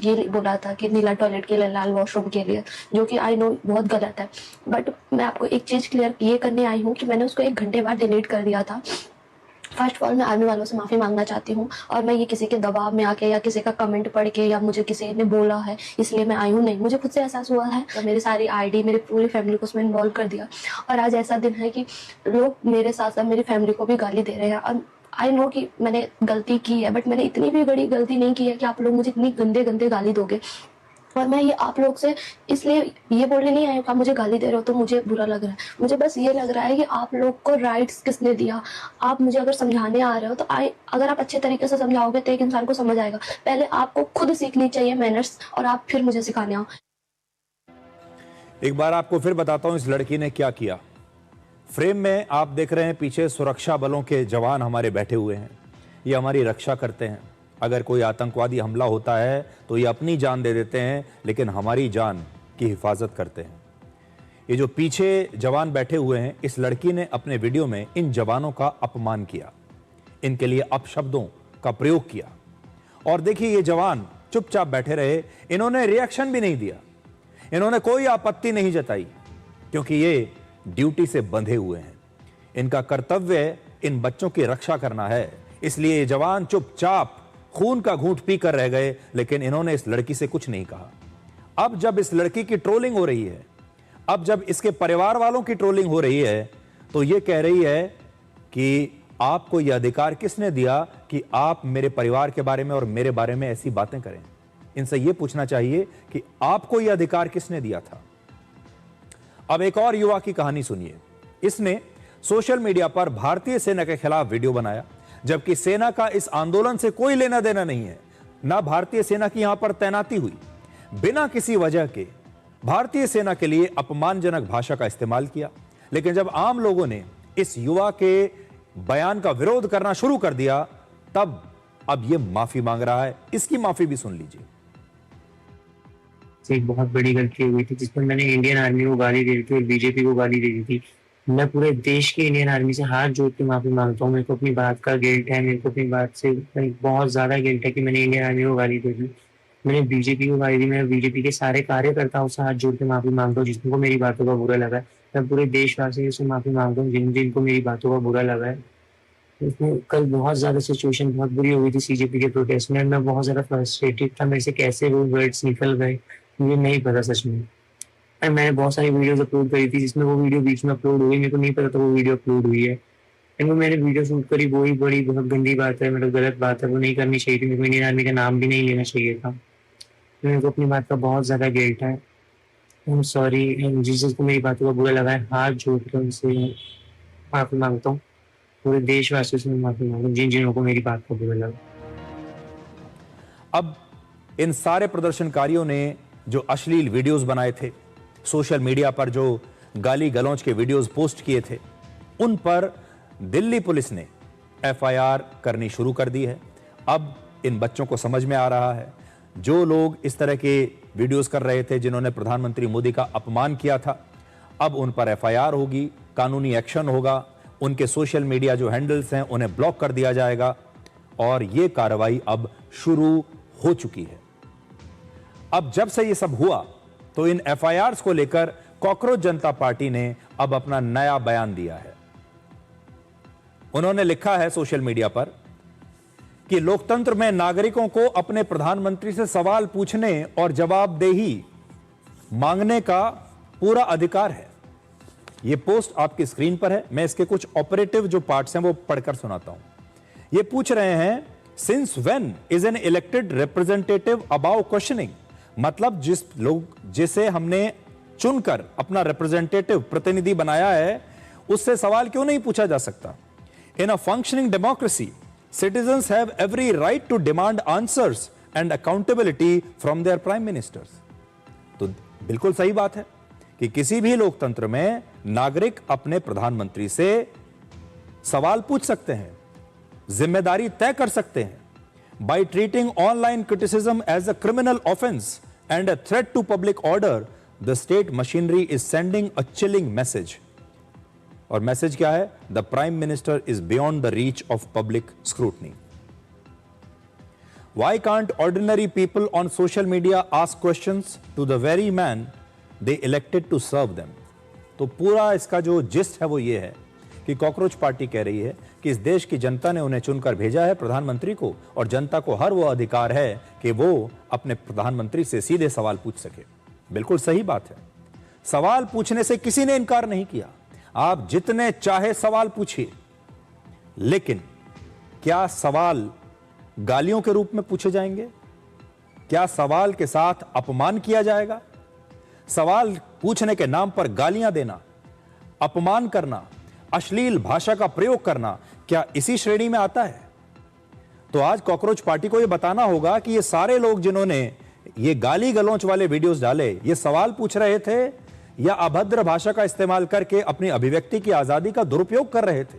ये बोला था कि नीला टॉयलेट के लिए, लाल वॉशरूम के लिए, जो कि आई नो बहुत गलत है। बट मैं आपको एक चीज़ क्लियर ये करने आई हूँ कि मैंने उसको 1 घंटे बाद डिलीट कर दिया था। फर्स्ट ऑफ ऑल मैं आर्मी वालों से माफ़ी मांगना चाहती हूँ, और मैं ये किसी के दबाव में आके या किसी का कमेंट पढ़ के या मुझे किसी ने बोला है इसलिए मैं आई हूँ, नहीं, मुझे खुद से एहसास हुआ है। तो मेरी सारी आईडी, मेरी पूरी फैमिली को उसमें इन्वॉल्व कर दिया, और आज ऐसा दिन है कि लोग मेरे साथ साथ मेरी फैमिली को भी गाली दे रहे हैं। और आई नो कि मैंने गलती की है, बट मैंने इतनी भी बड़ी गलती नहीं की है कि आप लोग मुझे इतनी गंदे गंदे गाली दोगे। और मैं ये आप लोग से इसलिए ये बोलने नहीं आई हूँ कि आप मुझे गाली दे रहे हो तो मुझे बुरा लग रहा है। मुझे बस ये लग रहा है कि आप लोग को राइट्स किसने दिया। आप मुझे अगर समझाने आ रहे हो तो अगर आप अच्छे तरीके से समझाओगे तो एक इंसान को समझ आएगा। पहले आपको खुद सीखनी चाहिए मैनर्स, और आप फिर मुझे सिखाने आओ। एक बार आपको फिर बताता हूं इस लड़की ने क्या किया। फ्रेम में आप देख रहे हैं पीछे सुरक्षा बलों के जवान हमारे बैठे हुए हैं। ये हमारी रक्षा करते हैं। अगर कोई आतंकवादी हमला होता है तो ये अपनी जान दे देते हैं, लेकिन हमारी जान की हिफाजत करते हैं। ये जो पीछे जवान बैठे हुए हैं, इस लड़की ने अपने वीडियो में इन जवानों का अपमान किया, इनके लिए अपशब्दों का प्रयोग किया। और देखिए ये जवान चुपचाप बैठे रहे, इन्होंने रिएक्शन भी नहीं दिया, इन्होंने कोई आपत्ति नहीं जताई, क्योंकि ये ड्यूटी से बंधे हुए हैं। इनका कर्तव्य इन बच्चों की रक्षा करना है। इसलिए ये जवान चुपचाप खून का घूंट पीकर रह गए, लेकिन इन्होंने इस लड़की से कुछ नहीं कहा। अब जब इस लड़की की ट्रोलिंग हो रही है, अब जब इसके परिवार वालों की ट्रोलिंग हो रही है, तो ये कह रही है कि आपको यह अधिकार किसने दिया कि आप मेरे परिवार के बारे में और मेरे बारे में ऐसी बातें करें। इनसे यह पूछना चाहिए कि आपको यह अधिकार किसने दिया था। अब एक और युवा की कहानी सुनिए। इसने सोशल मीडिया पर भारतीय सेना के खिलाफ वीडियो बनाया, जबकि सेना का इस आंदोलन से कोई लेना देना नहीं है। ना भारतीय सेना की यहां पर तैनाती हुई। बिना किसी वजह के भारतीय सेना के लिए अपमानजनक भाषा का इस्तेमाल किया। लेकिन जब आम लोगों ने इस युवा के बयान का विरोध करना शुरू कर दिया, तब अब यह माफी मांग रहा है। इसकी माफी भी सुन लीजिए। एक बहुत बड़ी गलती हुई थी जिसमें मैंने इंडियन आर्मी को गाली दे दी थी और बीजेपी को गाली दे दी थी। मैं पूरे देश के इंडियन आर्मी से हाथ जोड़ के माफी मांगता हूँ। मेरे को अपनी बात का गिल्ट है, मेरे को अपनी बात से बहुत ज्यादा गिल्ट है कि मैंने इंडियन आर्मी को गाली दे दी, मैंने बीजेपी को गाली दी। मैं बीजेपी के सारे कार्यकर्ताओं से हाथ जोड़ के माफी मांगता हूँ जिनको मेरी बातों का बुरा लगा है। मैं पूरे देशवासियों से माफी मांगता हूँ जिनको मेरी बातों का बुरा लगा है। इसमें कल बहुत ज्यादा सिचुएशन बहुत बुरी हो गई थी सीजेपी के प्रोटेस्ट में। मैं बहुत ज्यादा फ्रस्ट्रेटेड था। मेरे से कैसे वो वर्ड्स निकल गए मुझे नहीं पता सच में। मैंने बहुत सारी वीडियोस अपलोड करी थी जिसमें वो वीडियो बीच में अपलोड हुई, मेरे को नहीं पता था वो वीडियो अपलोड हुई है। एंड वो मैंने वीडियो शूट करी, वो ही बड़ी बहुत गंदी बात है, मतलब गलत बात है, वो नहीं करनी चाहिए थी। मेरे को इंडियन आर्मी का नाम भी नहीं लेना चाहिए था। मेरे को अपनी बात का बहुत ज्यादा गिल्ट है। I am sorry. जिसको मेरी बातों का बुरा लगा है हाथ जोड़ कर उनसे माफी मांगता हूँ। पूरे देशवासियों से माफी मांगता हूँ जिन को मेरी बात का बुरा लगा। अब इन सारे प्रदर्शनकारियों ने जो अश्लील वीडियोस बनाए थे, सोशल मीडिया पर जो गाली गलौज के वीडियोस पोस्ट किए थे, उन पर दिल्ली पुलिस ने एफआईआर करनी शुरू कर दी है। अब इन बच्चों को समझ में आ रहा है, जो लोग इस तरह के वीडियोस कर रहे थे जिन्होंने प्रधानमंत्री मोदी का अपमान किया था, अब उन पर एफआईआर होगी, कानूनी एक्शन होगा। उनके सोशल मीडिया जो हैंडल्स हैं उन्हें ब्लॉक कर दिया जाएगा और ये कार्रवाई अब शुरू हो चुकी है। अब जब से ये सब हुआ तो इन एफआईआर्स को लेकर कॉकरोच जनता पार्टी ने अब अपना नया बयान दिया है। उन्होंने लिखा है सोशल मीडिया पर कि लोकतंत्र में नागरिकों को अपने प्रधानमंत्री से सवाल पूछने और जवाबदेही मांगने का पूरा अधिकार है। यह पोस्ट आपकी स्क्रीन पर है। मैं इसके कुछ ऑपरेटिव जो पार्ट्स हैं वो पढ़कर सुनाता हूं। ये पूछ रहे हैं, since when is an elected representative above questioning, मतलब जिसे हमने चुनकर अपना रिप्रेजेंटेटिव प्रतिनिधि बनाया है उससे सवाल क्यों नहीं पूछा जा सकता। In a functioning democracy citizens have every right to demand answers and accountability from their prime ministers। तो बिल्कुल सही बात है कि किसी भी लोकतंत्र में नागरिक अपने प्रधानमंत्री से सवाल पूछ सकते हैं, जिम्मेदारी तय कर सकते हैं। By treating online criticism as a criminal offense and a threat to public order, the state machinery is sending a chilling message। और मैसेज क्या है? The prime minister is beyond the reach of public scrutiny. Why can't ordinary people on social media ask questions to the very man they elected to serve them. तो पूरा इसका जो gist है वो ये है कि कॉकरोच पार्टी कह रही है कि इस देश की जनता ने उन्हें चुनकर भेजा है प्रधानमंत्री को, और जनता को हर वो अधिकार है कि वो अपने प्रधानमंत्री से सीधे सवाल पूछ सके। बिल्कुल सही बात है, सवाल पूछने से किसी ने इनकार नहीं किया। आप जितने चाहे सवाल पूछिए, लेकिन क्या सवाल गालियों के रूप में पूछे जाएंगे? क्या सवाल के साथ अपमान किया जाएगा? सवाल पूछने के नाम पर गालियां देना, अपमान करना, अश्लील भाषा का प्रयोग करना, क्या इसी श्रेणी में आता है? तो आज कॉकरोच पार्टी को यह बताना होगा कि ये सारे लोग जिन्होंने ये गाली गलौच वाले वीडियोस डाले, ये सवाल पूछ रहे थे या अभद्र भाषा का इस्तेमाल करके अपनी अभिव्यक्ति की आजादी का दुरुपयोग कर रहे थे।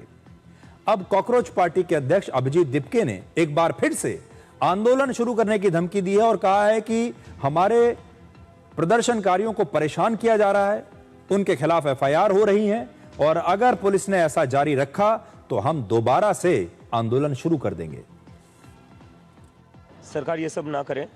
अब कॉकरोच पार्टी के अध्यक्ष अभिजीत दीपके ने एक बार फिर से आंदोलन शुरू करने की धमकी दी है और कहा है कि हमारे प्रदर्शनकारियों को परेशान किया जा रहा है, उनके खिलाफ एफआईआर हो रही है, और अगर पुलिस ने ऐसा जारी रखा तो हम दोबारा से आंदोलन शुरू कर देंगे। सरकार ये सब ना करे।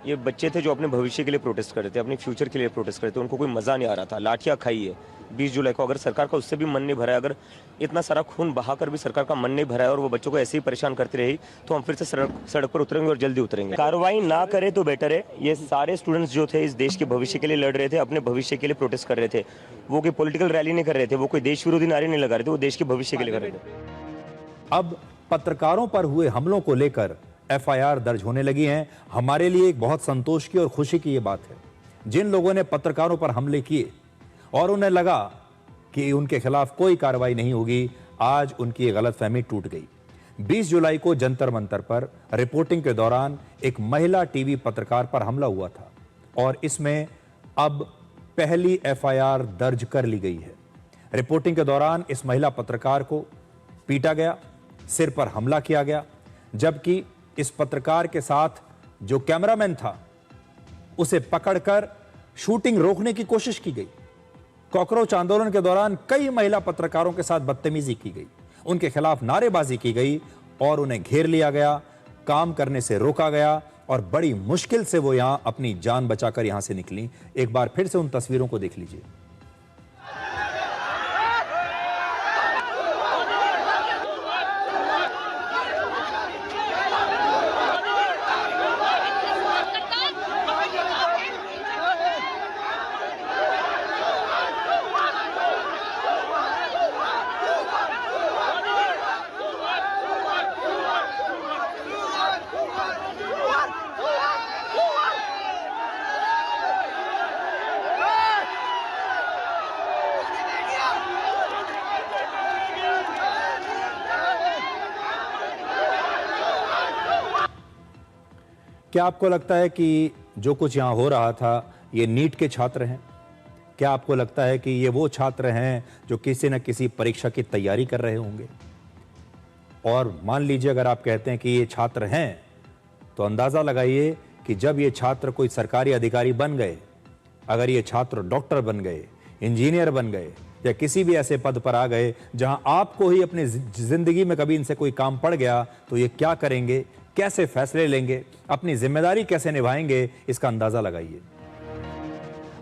ये बच्चे थे जो अपने भविष्य के लिए प्रोटेस्ट कर रहे थे, अपने फ्यूचर के लिए प्रोटेस्ट कर रहे थे, उनको कोई मजा नहीं आ रहा था। लाठियां खाई है 20 जुलाई को। अगर सरकार का उससे भी मन नहीं भरा है, अगर इतना सारा खून बहाकर भी सरकार का मन नहीं भरा है और वो बच्चों को ऐसे ही परेशान करती रही, तो हम फिर से सड़क पर उतरेंगे और जल्दी उतरेंगे। कार्रवाई ना करे तो बेटर है। ये सारे स्टूडेंट्स जो थे इस देश के भविष्य के लिए लड़ रहे थे, अपने भविष्य के लिए प्रोटेस्ट कर रहे थे। वो कोई पॉलिटिकल रैली नहीं कर रहे थे, वो कोई देश विरोधी नारे नहीं लगा रहे थे, वो देश के भविष्य के लिए कर रहे थे। अब पत्रकारों पर हुए हमलों को लेकर एफआईआर दर्ज होने लगी हैं। हमारे लिए एक बहुत संतोष की और खुशी की यह बात है। जिन लोगों ने पत्रकारों पर हमले किए और उन्हें लगा कि उनके खिलाफ कोई कार्रवाई नहीं होगी, आज उनकी ये गलतफहमी टूट गई। 20 जुलाई को जंतर मंतर पर रिपोर्टिंग के दौरान एक महिला टीवी पत्रकार पर हमला हुआ था और इसमें अब पहली एफआईआर दर्ज कर ली गई है। रिपोर्टिंग के दौरान इस महिला पत्रकार को पीटा गया, सिर पर हमला किया गया, जबकि इस पत्रकार के साथ जो कैमरामैन था उसे पकड़कर शूटिंग रोकने की कोशिश की गई। कॉकरोच आंदोलन के दौरान कई महिला पत्रकारों के साथ बदतमीजी की गई, उनके खिलाफ नारेबाजी की गई और उन्हें घेर लिया गया, काम करने से रोका गया और बड़ी मुश्किल से वो यहां अपनी जान बचाकर यहां से निकली। एक बार फिर से उन तस्वीरों को देख लीजिए। क्या आपको लगता है कि जो कुछ यहां हो रहा था ये नीट के छात्र हैं? क्या आपको लगता है कि ये वो छात्र हैं जो किसी न किसी परीक्षा की तैयारी कर रहे होंगे? और मान लीजिए अगर आप कहते हैं कि ये छात्र हैं, तो अंदाजा लगाइए कि जब ये छात्र कोई सरकारी अधिकारी बन गए, अगर ये छात्र डॉक्टर बन गए, इंजीनियर बन गए, या किसी भी ऐसे पद पर आ गए जहां आपको ही अपनी जिंदगी में कभी इनसे कोई काम पड़ गया तो ये क्या करेंगे, कैसे फैसले लेंगे, अपनी जिम्मेदारी कैसे निभाएंगे, इसका अंदाजा लगाइए।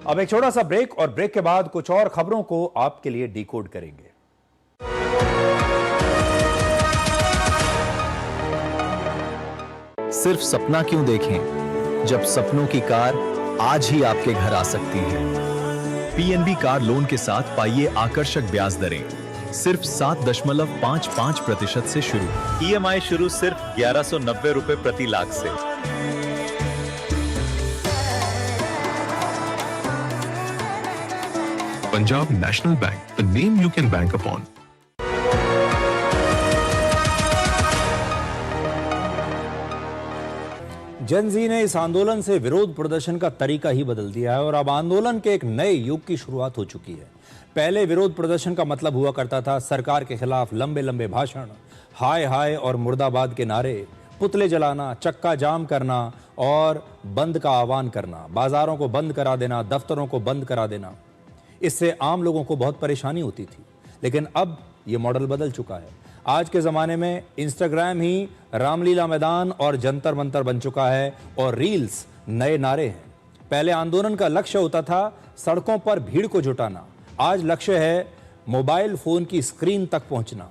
अब एक छोटा सा ब्रेक और ब्रेक के बाद कुछ और खबरों को आपके लिए डिकोड करेंगे। सिर्फ सपना क्यों देखें जब सपनों की कार आज ही आपके घर आ सकती है। पीएनबी कार लोन के साथ पाइए आकर्षक ब्याज दरें सिर्फ 7.55% से शुरू। ईएमआई शुरू सिर्फ 1190 रुपए प्रति लाख से। Punjab National Bank, the name you can bank upon. जेन ज़ी ने इस आंदोलन से विरोध प्रदर्शन का तरीका ही बदल दिया है और अब आंदोलन के एक नए युग की शुरुआत हो चुकी है। पहले विरोध प्रदर्शन का मतलब हुआ करता था सरकार के खिलाफ लंबे लंबे भाषण, हाय हाय और मुर्दाबाद के नारे, पुतले जलाना, चक्का जाम करना और बंद का आह्वान करना, बाजारों को बंद करा देना, दफ्तरों को बंद करा देना। इससे आम लोगों को बहुत परेशानी होती थी, लेकिन अब ये मॉडल बदल चुका है। आज के ज़माने में इंस्टाग्राम ही रामलीला मैदान और जंतर मंतर बन चुका है और रील्स नए नारे हैं। पहले आंदोलन का लक्ष्य होता था सड़कों पर भीड़ को जुटाना, आज लक्ष्य है मोबाइल फोन की स्क्रीन तक पहुंचना।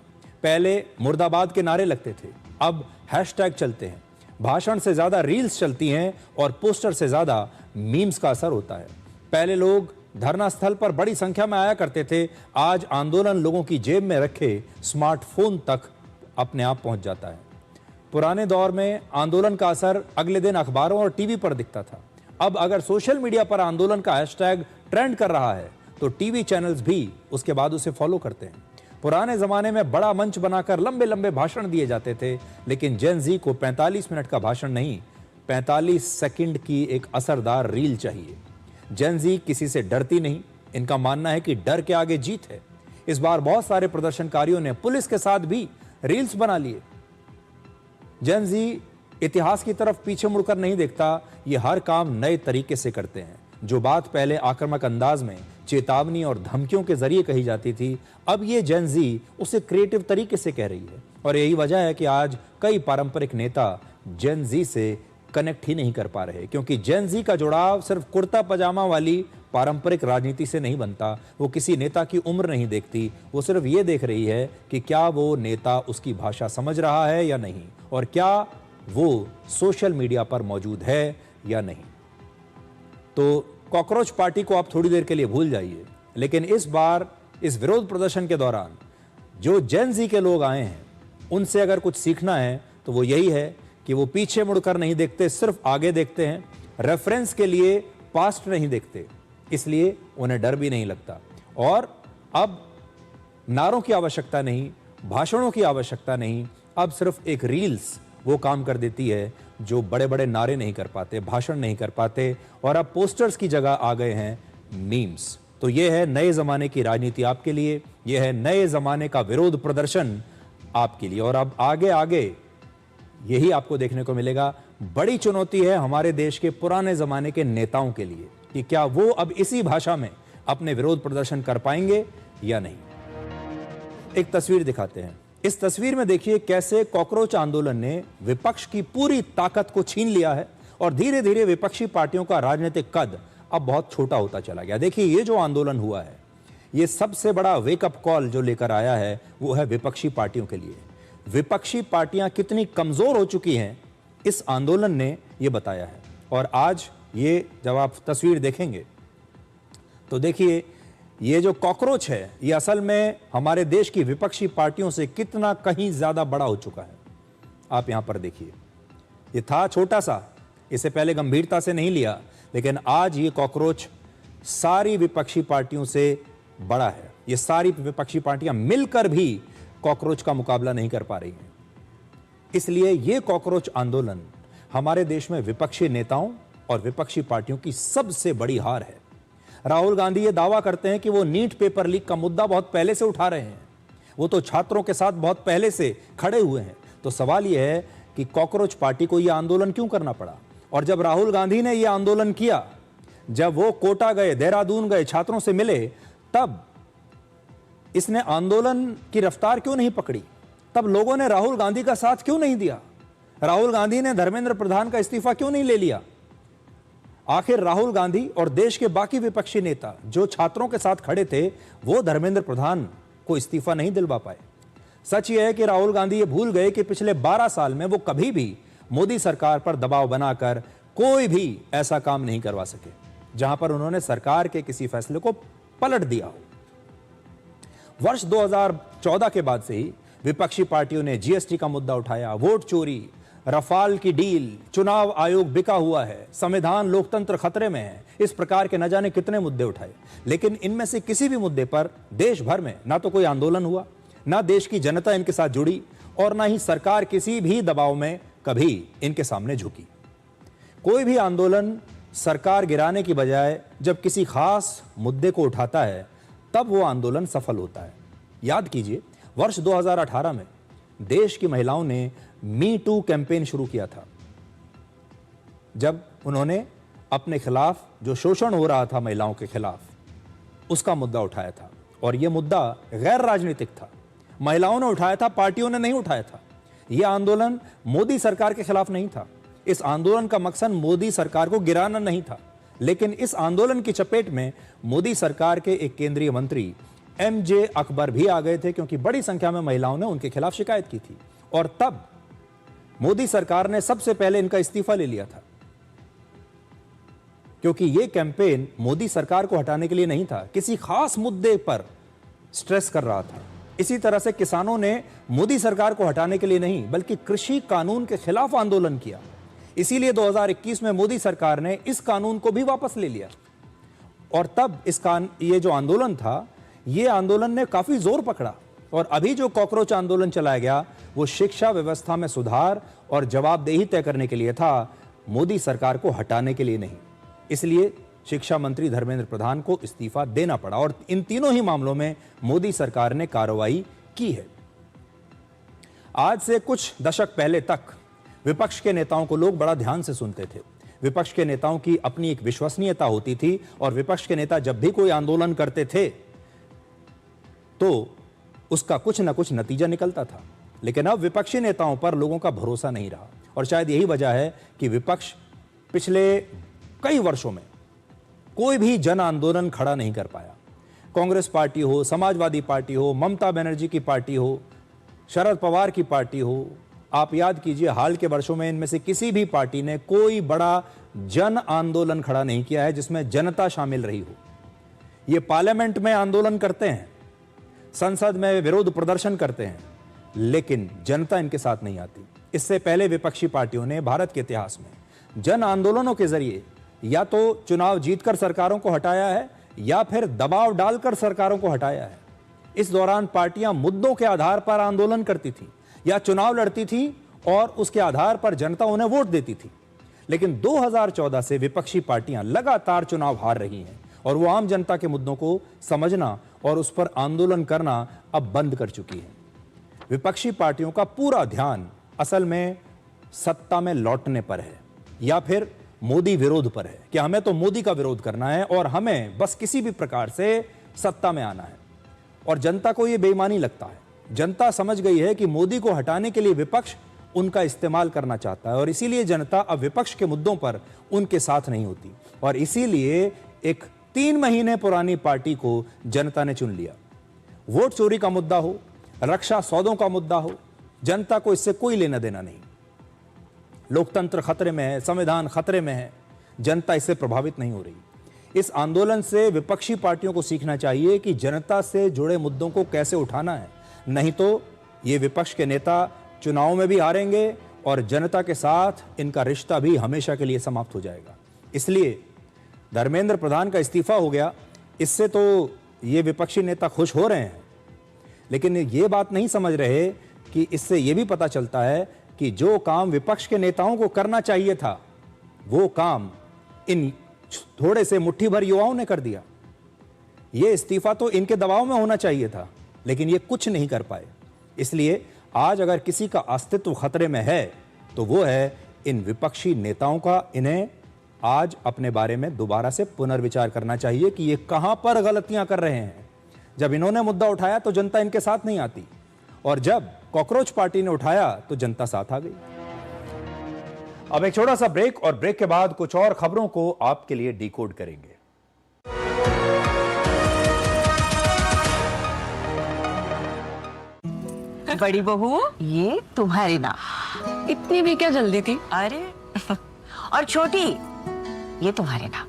पहले मुर्दाबाद के नारे लगते थे, अब हैशटैग चलते हैं। भाषण से ज़्यादा रील्स चलती हैं और पोस्टर से ज़्यादा मीम्स का असर होता है। पहले लोग धरना स्थल पर बड़ी संख्या में आया करते थे, आज आंदोलन लोगों की जेब में रखे स्मार्टफोन तक अपने आप पहुंच जाता है। पुराने दौर में आंदोलन का असर अगले दिन अखबारों और टीवी पर दिखता था। अब अगर सोशल मीडिया पर आंदोलन का हैशटैग ट्रेंड कर रहा है तो टीवी चैनल्स भी उसके बाद उसे फॉलो करते हैं। पुराने जमाने में बड़ा मंच बनाकर लंबे लंबे भाषण दिए जाते थे, लेकिन जेन ज़ी को 45 मिनट का भाषण नहीं, 45 सेकंड की एक असरदार रील चाहिए। जेन ज़ी किसी से डरती नहीं, इनका मानना है कि डर के आगे जीत है। इस बार बहुत सारे प्रदर्शनकारियों ने पुलिस के साथ भी रील्स बना लिए। जेन ज़ी इतिहास की तरफ पीछे मुड़कर नहीं देखता, ये हर काम नए तरीके से करते हैं। जो बात पहले आक्रामक अंदाज में चेतावनी और धमकियों के जरिए कही जाती थी, अब ये जेन ज़ी उसे क्रिएटिव तरीके से कह रही है। और यही वजह है कि आज कई पारंपरिक नेता जेन ज़ी से कनेक्ट ही नहीं कर पा रहे, क्योंकि जेन ज़ी का जुड़ाव सिर्फ कुर्ता पजामा वाली पारंपरिक राजनीति से नहीं बनता। वो किसी नेता की उम्र नहीं देखती, वो सिर्फ ये देख रही है कि क्या वो नेता उसकी भाषा समझ रहा है या नहीं, और क्या वो सोशल मीडिया पर मौजूद है या नहीं। तो कॉकरोच पार्टी को आप थोड़ी देर के लिए भूल जाइए, लेकिन इस बार इस विरोध प्रदर्शन के दौरान जो जेन ज़ी के लोग आए हैं, उनसे अगर कुछ सीखना है तो वो यही है कि वो पीछे मुड़कर नहीं देखते, सिर्फ आगे देखते हैं। रेफरेंस के लिए पास्ट नहीं देखते, इसलिए उन्हें डर भी नहीं लगता। और अब नारों की आवश्यकता नहीं, भाषणों की आवश्यकता नहीं, अब सिर्फ एक रील्स वो काम कर देती है जो बड़े बड़े नारे नहीं कर पाते, भाषण नहीं कर पाते, और अब पोस्टर्स की जगह आ गए हैं मीम्स। तो ये है नए ज़माने की राजनीति आपके लिए, ये है नए ज़माने का विरोध प्रदर्शन आपके लिए। और अब आगे आगे यही आपको देखने को मिलेगा। बड़ी चुनौती है हमारे देश के पुराने ज़माने के नेताओं के लिए कि क्या वो अब इसी भाषा में अपने विरोध प्रदर्शन कर पाएंगे या नहीं। एक तस्वीर दिखाते हैं। इस तस्वीर में देखिए कैसे कॉकरोच आंदोलन ने विपक्ष की पूरी ताकत को छीन लिया है और धीरे धीरे विपक्षी पार्टियों का राजनीतिक कद अब बहुत छोटा होता चला गया। देखिए ये जो आंदोलन हुआ है, ये सबसे बड़ा वेकअप कॉल जो लेकर आया है वो है विपक्षी पार्टियों के लिए। विपक्षी पार्टियां कितनी कमजोर हो चुकी हैं, इस आंदोलन ने ये बताया है। और आज ये जब आप तस्वीर देखेंगे तो देखिए ये जो कॉकरोच है ये असल में हमारे देश की विपक्षी पार्टियों से कितना कहीं ज्यादा बड़ा हो चुका है। आप यहां पर देखिए, ये था छोटा सा, इसे पहले गंभीरता से नहीं लिया, लेकिन आज ये कॉकरोच सारी विपक्षी पार्टियों से बड़ा है। ये सारी विपक्षी पार्टियां मिलकर भी कॉकरोच का मुकाबला नहीं कर पा रही हैं। इसलिए ये कॉकरोच आंदोलन हमारे देश में विपक्षी नेताओं और विपक्षी पार्टियों की सबसे बड़ी हार है। राहुल गांधी ये दावा करते हैं कि वो नीट पेपर लीक का मुद्दा बहुत पहले से उठा रहे हैं, वो तो छात्रों के साथ बहुत पहले से खड़े हुए हैं। तो सवाल यह है कि कॉकरोच पार्टी को यह आंदोलन क्यों करना पड़ा। और जब राहुल गांधी ने यह आंदोलन किया, जब वो कोटा गए, देहरादून गए, छात्रों से मिले, तब इसने आंदोलन की रफ्तार क्यों नहीं पकड़ी? तब लोगों ने राहुल गांधी का साथ क्यों नहीं दिया? राहुल गांधी ने धर्मेंद्र प्रधान का इस्तीफा क्यों नहीं ले लिया? आखिर राहुल गांधी और देश के बाकी विपक्षी नेता जो छात्रों के साथ खड़े थे, वो धर्मेंद्र प्रधान को इस्तीफा नहीं दिलवा पाए। सच यह है कि राहुल गांधी ये भूल गए कि पिछले 12 साल में वो कभी भी मोदी सरकार पर दबाव बनाकर कोई भी ऐसा काम नहीं करवा सके जहां पर उन्होंने सरकार के किसी फैसले को पलट दिया हो। वर्ष 2014 के बाद से ही विपक्षी पार्टियों ने जीएसटी का मुद्दा उठाया, वोट चोरी, रफाल की डील, चुनाव आयोग बिका हुआ है, संविधान लोकतंत्र खतरे में है, इस प्रकार के न जाने कितने मुद्दे उठाए। लेकिन इनमें से किसी भी मुद्दे पर देश भर में ना तो कोई आंदोलन हुआ, ना देश की जनता इनके साथ जुड़ी और ना ही सरकार किसी भी दबाव में कभी इनके सामने झुकी। कोई भी आंदोलन सरकार गिराने की बजाय जब किसी खास मुद्दे को उठाता है तब वो आंदोलन सफल होता है। याद कीजिए, वर्ष 2018 में देश की महिलाओं ने मी टू कैंपेन शुरू किया था, जब उन्होंने अपने खिलाफ जो शोषण हो रहा था महिलाओं के खिलाफ उसका मुद्दा उठाया था। और यह मुद्दा गैर राजनीतिक था, महिलाओं ने उठाया था, पार्टियों ने नहीं उठाया था। यह आंदोलन मोदी सरकार के खिलाफ नहीं था। इस आंदोलन का मकसद मोदी सरकार को गिराना नहीं था। लेकिन इस आंदोलन की चपेट में मोदी सरकार के एक केंद्रीय मंत्री एमजे अकबर भी आ गए थे, क्योंकि बड़ी संख्या में महिलाओं ने उनके खिलाफ शिकायत की थी। और तब मोदी सरकार ने सबसे पहले इनका इस्तीफा ले लिया था, क्योंकि यह कैंपेन मोदी सरकार को हटाने के लिए नहीं था, किसी खास मुद्दे पर स्ट्रेस कर रहा था। इसी तरह से किसानों ने मोदी सरकार को हटाने के लिए नहीं बल्कि कृषि कानून के खिलाफ आंदोलन किया। इसीलिए 2021 में मोदी सरकार ने इस कानून को भी वापस ले लिया। और तब ये जो आंदोलन था, ये आंदोलन ने काफी जोर पकड़ा। और अभी जो कॉकरोच आंदोलन चलाया गया वो शिक्षा व्यवस्था में सुधार और जवाबदेही तय करने के लिए था, मोदी सरकार को हटाने के लिए नहीं। इसलिए शिक्षा मंत्री धर्मेंद्र प्रधान को इस्तीफा देना पड़ा और इन तीनों ही मामलों में मोदी सरकार ने कार्रवाई की है। आज से कुछ दशक पहले तक विपक्ष के नेताओं को लोग बड़ा ध्यान से सुनते थे। विपक्ष के नेताओं की अपनी एक विश्वसनीयता होती थी और विपक्ष के नेता जब भी कोई आंदोलन करते थे तो उसका कुछ न कुछ नतीजा निकलता था। लेकिन अब विपक्षी नेताओं पर लोगों का भरोसा नहीं रहा और शायद यही वजह है कि विपक्ष पिछले कई वर्षों में कोई भी जन आंदोलन खड़ा नहीं कर पाया। कांग्रेस पार्टी हो, समाजवादी पार्टी हो, ममता बनर्जी की पार्टी हो, शरद पवार की पार्टी हो, आप याद कीजिए हाल के वर्षों में इनमें से किसी भी पार्टी ने कोई बड़ा जन आंदोलन खड़ा नहीं किया है जिसमें जनता शामिल रही हो। ये पार्लियामेंट में आंदोलन करते हैं, संसद में विरोध प्रदर्शन करते हैं, लेकिन जनता इनके साथ नहीं आती। इससे पहले विपक्षी पार्टियों ने भारत के इतिहास में जन आंदोलनों के जरिए या तो चुनाव जीतकर सरकारों को हटाया है या फिर दबाव डालकर सरकारों को हटाया है। इस दौरान पार्टियां मुद्दों के आधार पर आंदोलन करती थी या चुनाव लड़ती थी और उसके आधार पर जनता उन्हें वोट देती थी। लेकिन 2014 से विपक्षी पार्टियां लगातार चुनाव हार रही हैं और वो आम जनता के मुद्दों को समझना और उस पर आंदोलन करना अब बंद कर चुकी है। विपक्षी पार्टियों का पूरा ध्यान असल में सत्ता में लौटने पर है या फिर मोदी विरोध पर है कि हमें तो मोदी का विरोध करना है और हमें बस किसी भी प्रकार से सत्ता में आना है। और जनता को यह बेईमानी लगता है। जनता समझ गई है कि मोदी को हटाने के लिए विपक्ष उनका इस्तेमाल करना चाहता है और इसीलिए जनता अब विपक्ष के मुद्दों पर उनके साथ नहीं होती और इसीलिए एक 3 महीने पुरानी पार्टी को जनता ने चुन लिया। वोट चोरी का मुद्दा हो, रक्षा सौदों का मुद्दा हो, जनता को इससे कोई लेना देना नहीं। लोकतंत्र खतरे में है, संविधान खतरे में है, जनता इससे प्रभावित नहीं हो रही। इस आंदोलन से विपक्षी पार्टियों को सीखना चाहिए कि जनता से जुड़े मुद्दों को कैसे उठाना है, नहीं तो ये विपक्ष के नेता चुनाव में भी हारेंगे और जनता के साथ इनका रिश्ता भी हमेशा के लिए समाप्त हो जाएगा। इसलिए धर्मेंद्र प्रधान का इस्तीफा हो गया, इससे तो ये विपक्षी नेता खुश हो रहे हैं, लेकिन ये बात नहीं समझ रहे कि इससे ये भी पता चलता है कि जो काम विपक्ष के नेताओं को करना चाहिए था वो काम इन थोड़े से मुट्ठी भर युवाओं ने कर दिया। ये इस्तीफा तो इनके दबाव में होना चाहिए था, लेकिन ये कुछ नहीं कर पाए। इसलिए आज अगर किसी का अस्तित्व खतरे में है तो वो है इन विपक्षी नेताओं का। इन्हें आज अपने बारे में दोबारा से पुनर्विचार करना चाहिए कि ये कहां पर गलतियां कर रहे हैं। जब इन्होंने मुद्दा उठाया तो जनता इनके साथ नहीं आती, और जब कॉकरोच पार्टी ने उठाया तो जनता साथ आ गई। अब एक छोटा सा ब्रेक, और ब्रेक के बाद कुछ और खबरों को आपके लिए डिकोड करेंगे। बड़ी बहू, ये तुम्हारी नाम। इतनी भी क्या जल्दी थी? अरे और छोटी, ये तुम्हारे नाम।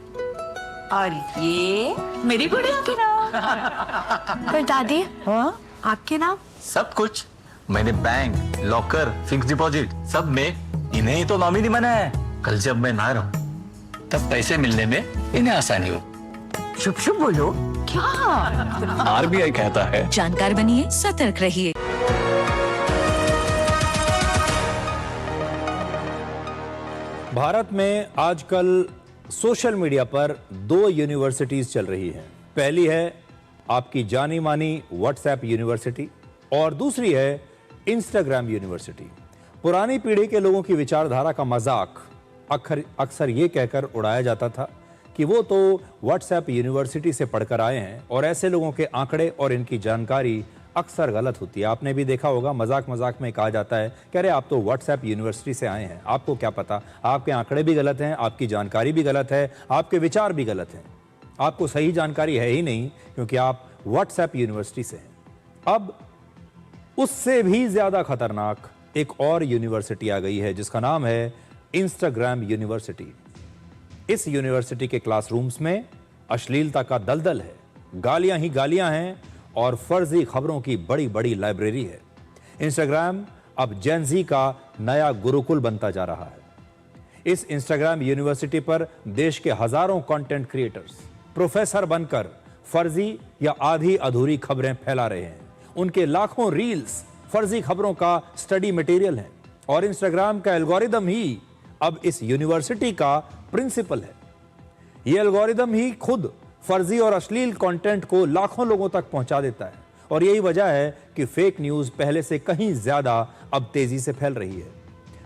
और ये मेरी गुड़िया के नाम। पर दादी, हाँ? आपके नाम? सब कुछ मैंने बैंक, लॉकर, फिक्स डिपॉजिट सब में इन्हें ही तो नॉमिनी बनाया है। कल जब मैं ना रहूं तब पैसे मिलने में इन्हें आसानी हो। शुभ शुभ बोलो। क्या? आरबीआई कहता है जानकार बनिए, सतर्क रहिए। भारत में आजकल सोशल मीडिया पर 2 यूनिवर्सिटीज चल रही हैं। पहली है आपकी जानी मानी व्हाट्सएप यूनिवर्सिटी, और दूसरी है इंस्टाग्राम यूनिवर्सिटी। पुरानी पीढ़ी के लोगों की विचारधारा का मजाक अक्सर ये कहकर उड़ाया जाता था कि वो तो व्हाट्सएप यूनिवर्सिटी से पढ़कर आए हैं, और ऐसे लोगों के आंकड़े और इनकी जानकारी अक्सर गलत होती है। आपने भी देखा होगा, मजाक मजाक में कहा जाता है कि अरे आप तो व्हाट्सएप यूनिवर्सिटी से आए हैं, आपको क्या पता, आपके आंकड़े भी गलत हैं, आपकी जानकारी भी गलत है, आपके विचार भी गलत हैं, आपको सही जानकारी है ही नहीं क्योंकि आप व्हाट्सएप यूनिवर्सिटी से हैं। अब उससे भी ज्यादा खतरनाक एक और यूनिवर्सिटी आ गई है जिसका नाम है इंस्टाग्राम यूनिवर्सिटी। इस यूनिवर्सिटी के क्लासरूम्स में अश्लीलता का दलदल है, गालियां ही गालियां हैं और फर्जी खबरों की बड़ी बड़ी लाइब्रेरी है। इंस्टाग्राम अब जेन ज़ी का नया गुरुकुल बनता जा रहा है। इस इंस्टाग्राम यूनिवर्सिटी पर देश के हजारों कंटेंट क्रिएटर्स प्रोफेसर बनकर फर्जी या आधी अधूरी खबरें फैला रहे हैं। उनके लाखों रील्स फर्जी खबरों का स्टडी मटेरियल है, और इंस्टाग्राम का एल्गोरिदम ही अब इस यूनिवर्सिटी का प्रिंसिपल है। यह एल्गोरिदम ही खुद फर्जी और अश्लील कंटेंट को लाखों लोगों तक पहुंचा देता है, और यही वजह है कि फेक न्यूज पहले से कहीं ज्यादा अब तेजी से फैल रही है।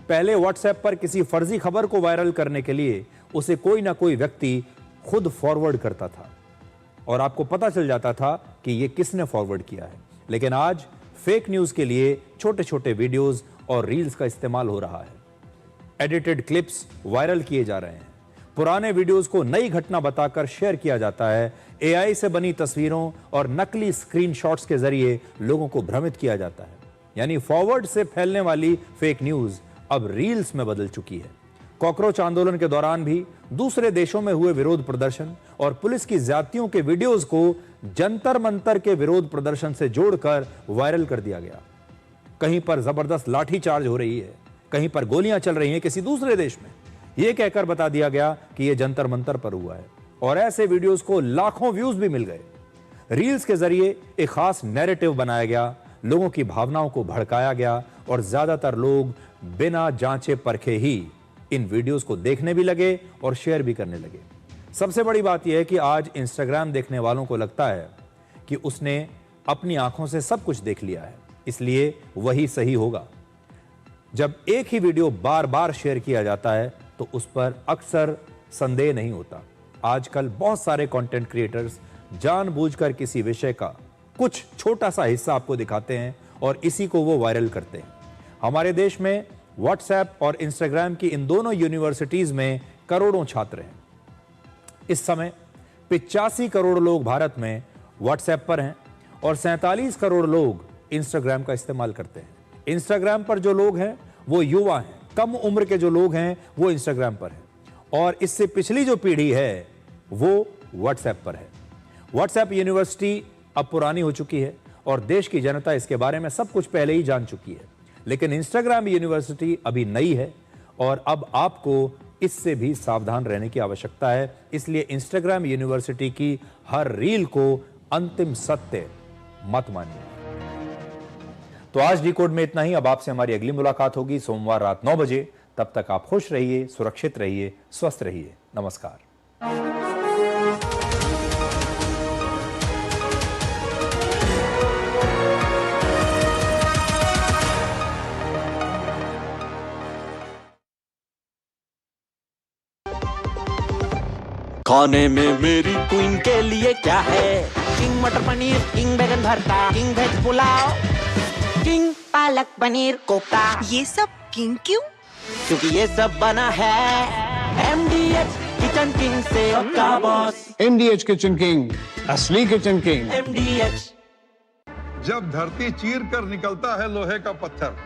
पहले व्हाट्सएप पर किसी फर्जी खबर को वायरल करने के लिए उसे कोई ना कोई व्यक्ति खुद फॉरवर्ड करता था और आपको पता चल जाता था कि यह किसने फॉरवर्ड किया है। लेकिन आज फेक न्यूज के लिए छोटे छोटे वीडियोस और रील्स का इस्तेमाल हो रहा है। एडिटेड क्लिप्स वायरल किए जा रहे हैं, पुराने वीडियोस को नई घटना बताकर शेयर किया जाता है, एआई से बनी तस्वीरों और नकली स्क्रीनशॉट्स के जरिए लोगों को भ्रमित किया जाता है। यानी फॉरवर्ड से फैलने वाली फेक न्यूज अब रील्स में बदल चुकी है। कॉकरोच आंदोलन के दौरान भी दूसरे देशों में हुए विरोध प्रदर्शन और पुलिस की ज्यादतियों के वीडियोस को जंतर मंतर के विरोध प्रदर्शन से जोड़कर वायरल कर दिया गया। कहीं पर जबरदस्त लाठीचार्ज हो रही है, कहीं पर गोलियां चल रही हैं किसी दूसरे देश में, यह कहकर बता दिया गया कि यह जंतर मंतर पर हुआ है, और ऐसे वीडियोस को लाखों व्यूज भी मिल गए। रील्स के जरिए एक खास नैरेटिव बनाया गया, लोगों की भावनाओं को भड़काया गया, और ज्यादातर लोग बिना जांचे परखे ही इन वीडियोस को देखने भी लगे और शेयर भी करने लगे। सबसे बड़ी बात यह है कि आज इंस्टाग्राम देखने वालों को लगता है कि उसने अपनी आंखों से सब कुछ देख लिया है, इसलिए वही सही होगा। जब एक ही वीडियो बार बार शेयर किया जाता है तो उस पर अक्सर संदेह नहीं होता। आजकल बहुत सारे कंटेंट क्रिएटर्स जानबूझकर किसी विषय का कुछ छोटा सा हिस्सा आपको दिखाते हैं और इसी को वो वायरल करते हैं। हमारे देश में व्हाट्सएप और इंस्टाग्राम की इन दोनों यूनिवर्सिटीज में करोड़ों छात्र हैं। इस समय 85 करोड़ लोग भारत में व्हाट्सएप पर हैं और 47 करोड़ लोग इंस्टाग्राम का इस्तेमाल करते हैं। इंस्टाग्राम पर जो लोग हैं वो युवा हैं, कम उम्र के जो लोग हैं वो इंस्टाग्राम पर हैं, और इससे पिछली जो पीढ़ी है वो व्हाट्सएप पर है। व्हाट्सएप यूनिवर्सिटी अब पुरानी हो चुकी है और देश की जनता इसके बारे में सब कुछ पहले ही जान चुकी है, लेकिन इंस्टाग्राम यूनिवर्सिटी अभी नई है और अब आपको इससे भी सावधान रहने की आवश्यकता है। इसलिए इंस्टाग्राम यूनिवर्सिटी की हर रील को अंतिम सत्य मत मानिए। तो आज डिकोड में इतना ही। अब आपसे हमारी अगली मुलाकात होगी सोमवार रात 9 बजे। तब तक आप खुश रहिए, सुरक्षित रहिए, स्वस्थ रहिए। नमस्कार। खाने में मेरी क्वीन के लिए क्या है? किंग मटर पनीर, किंग बैगन भरता, king veg pulao, king palak paneer kofta. ये सब किंग क्यों? क्योंकि ये सब बना है MDH किचन किंग से आपका बॉस। MDH किचन किंग, असली किचन किंग। MDH। जब धरती चीर कर निकलता है लोहे का पत्थर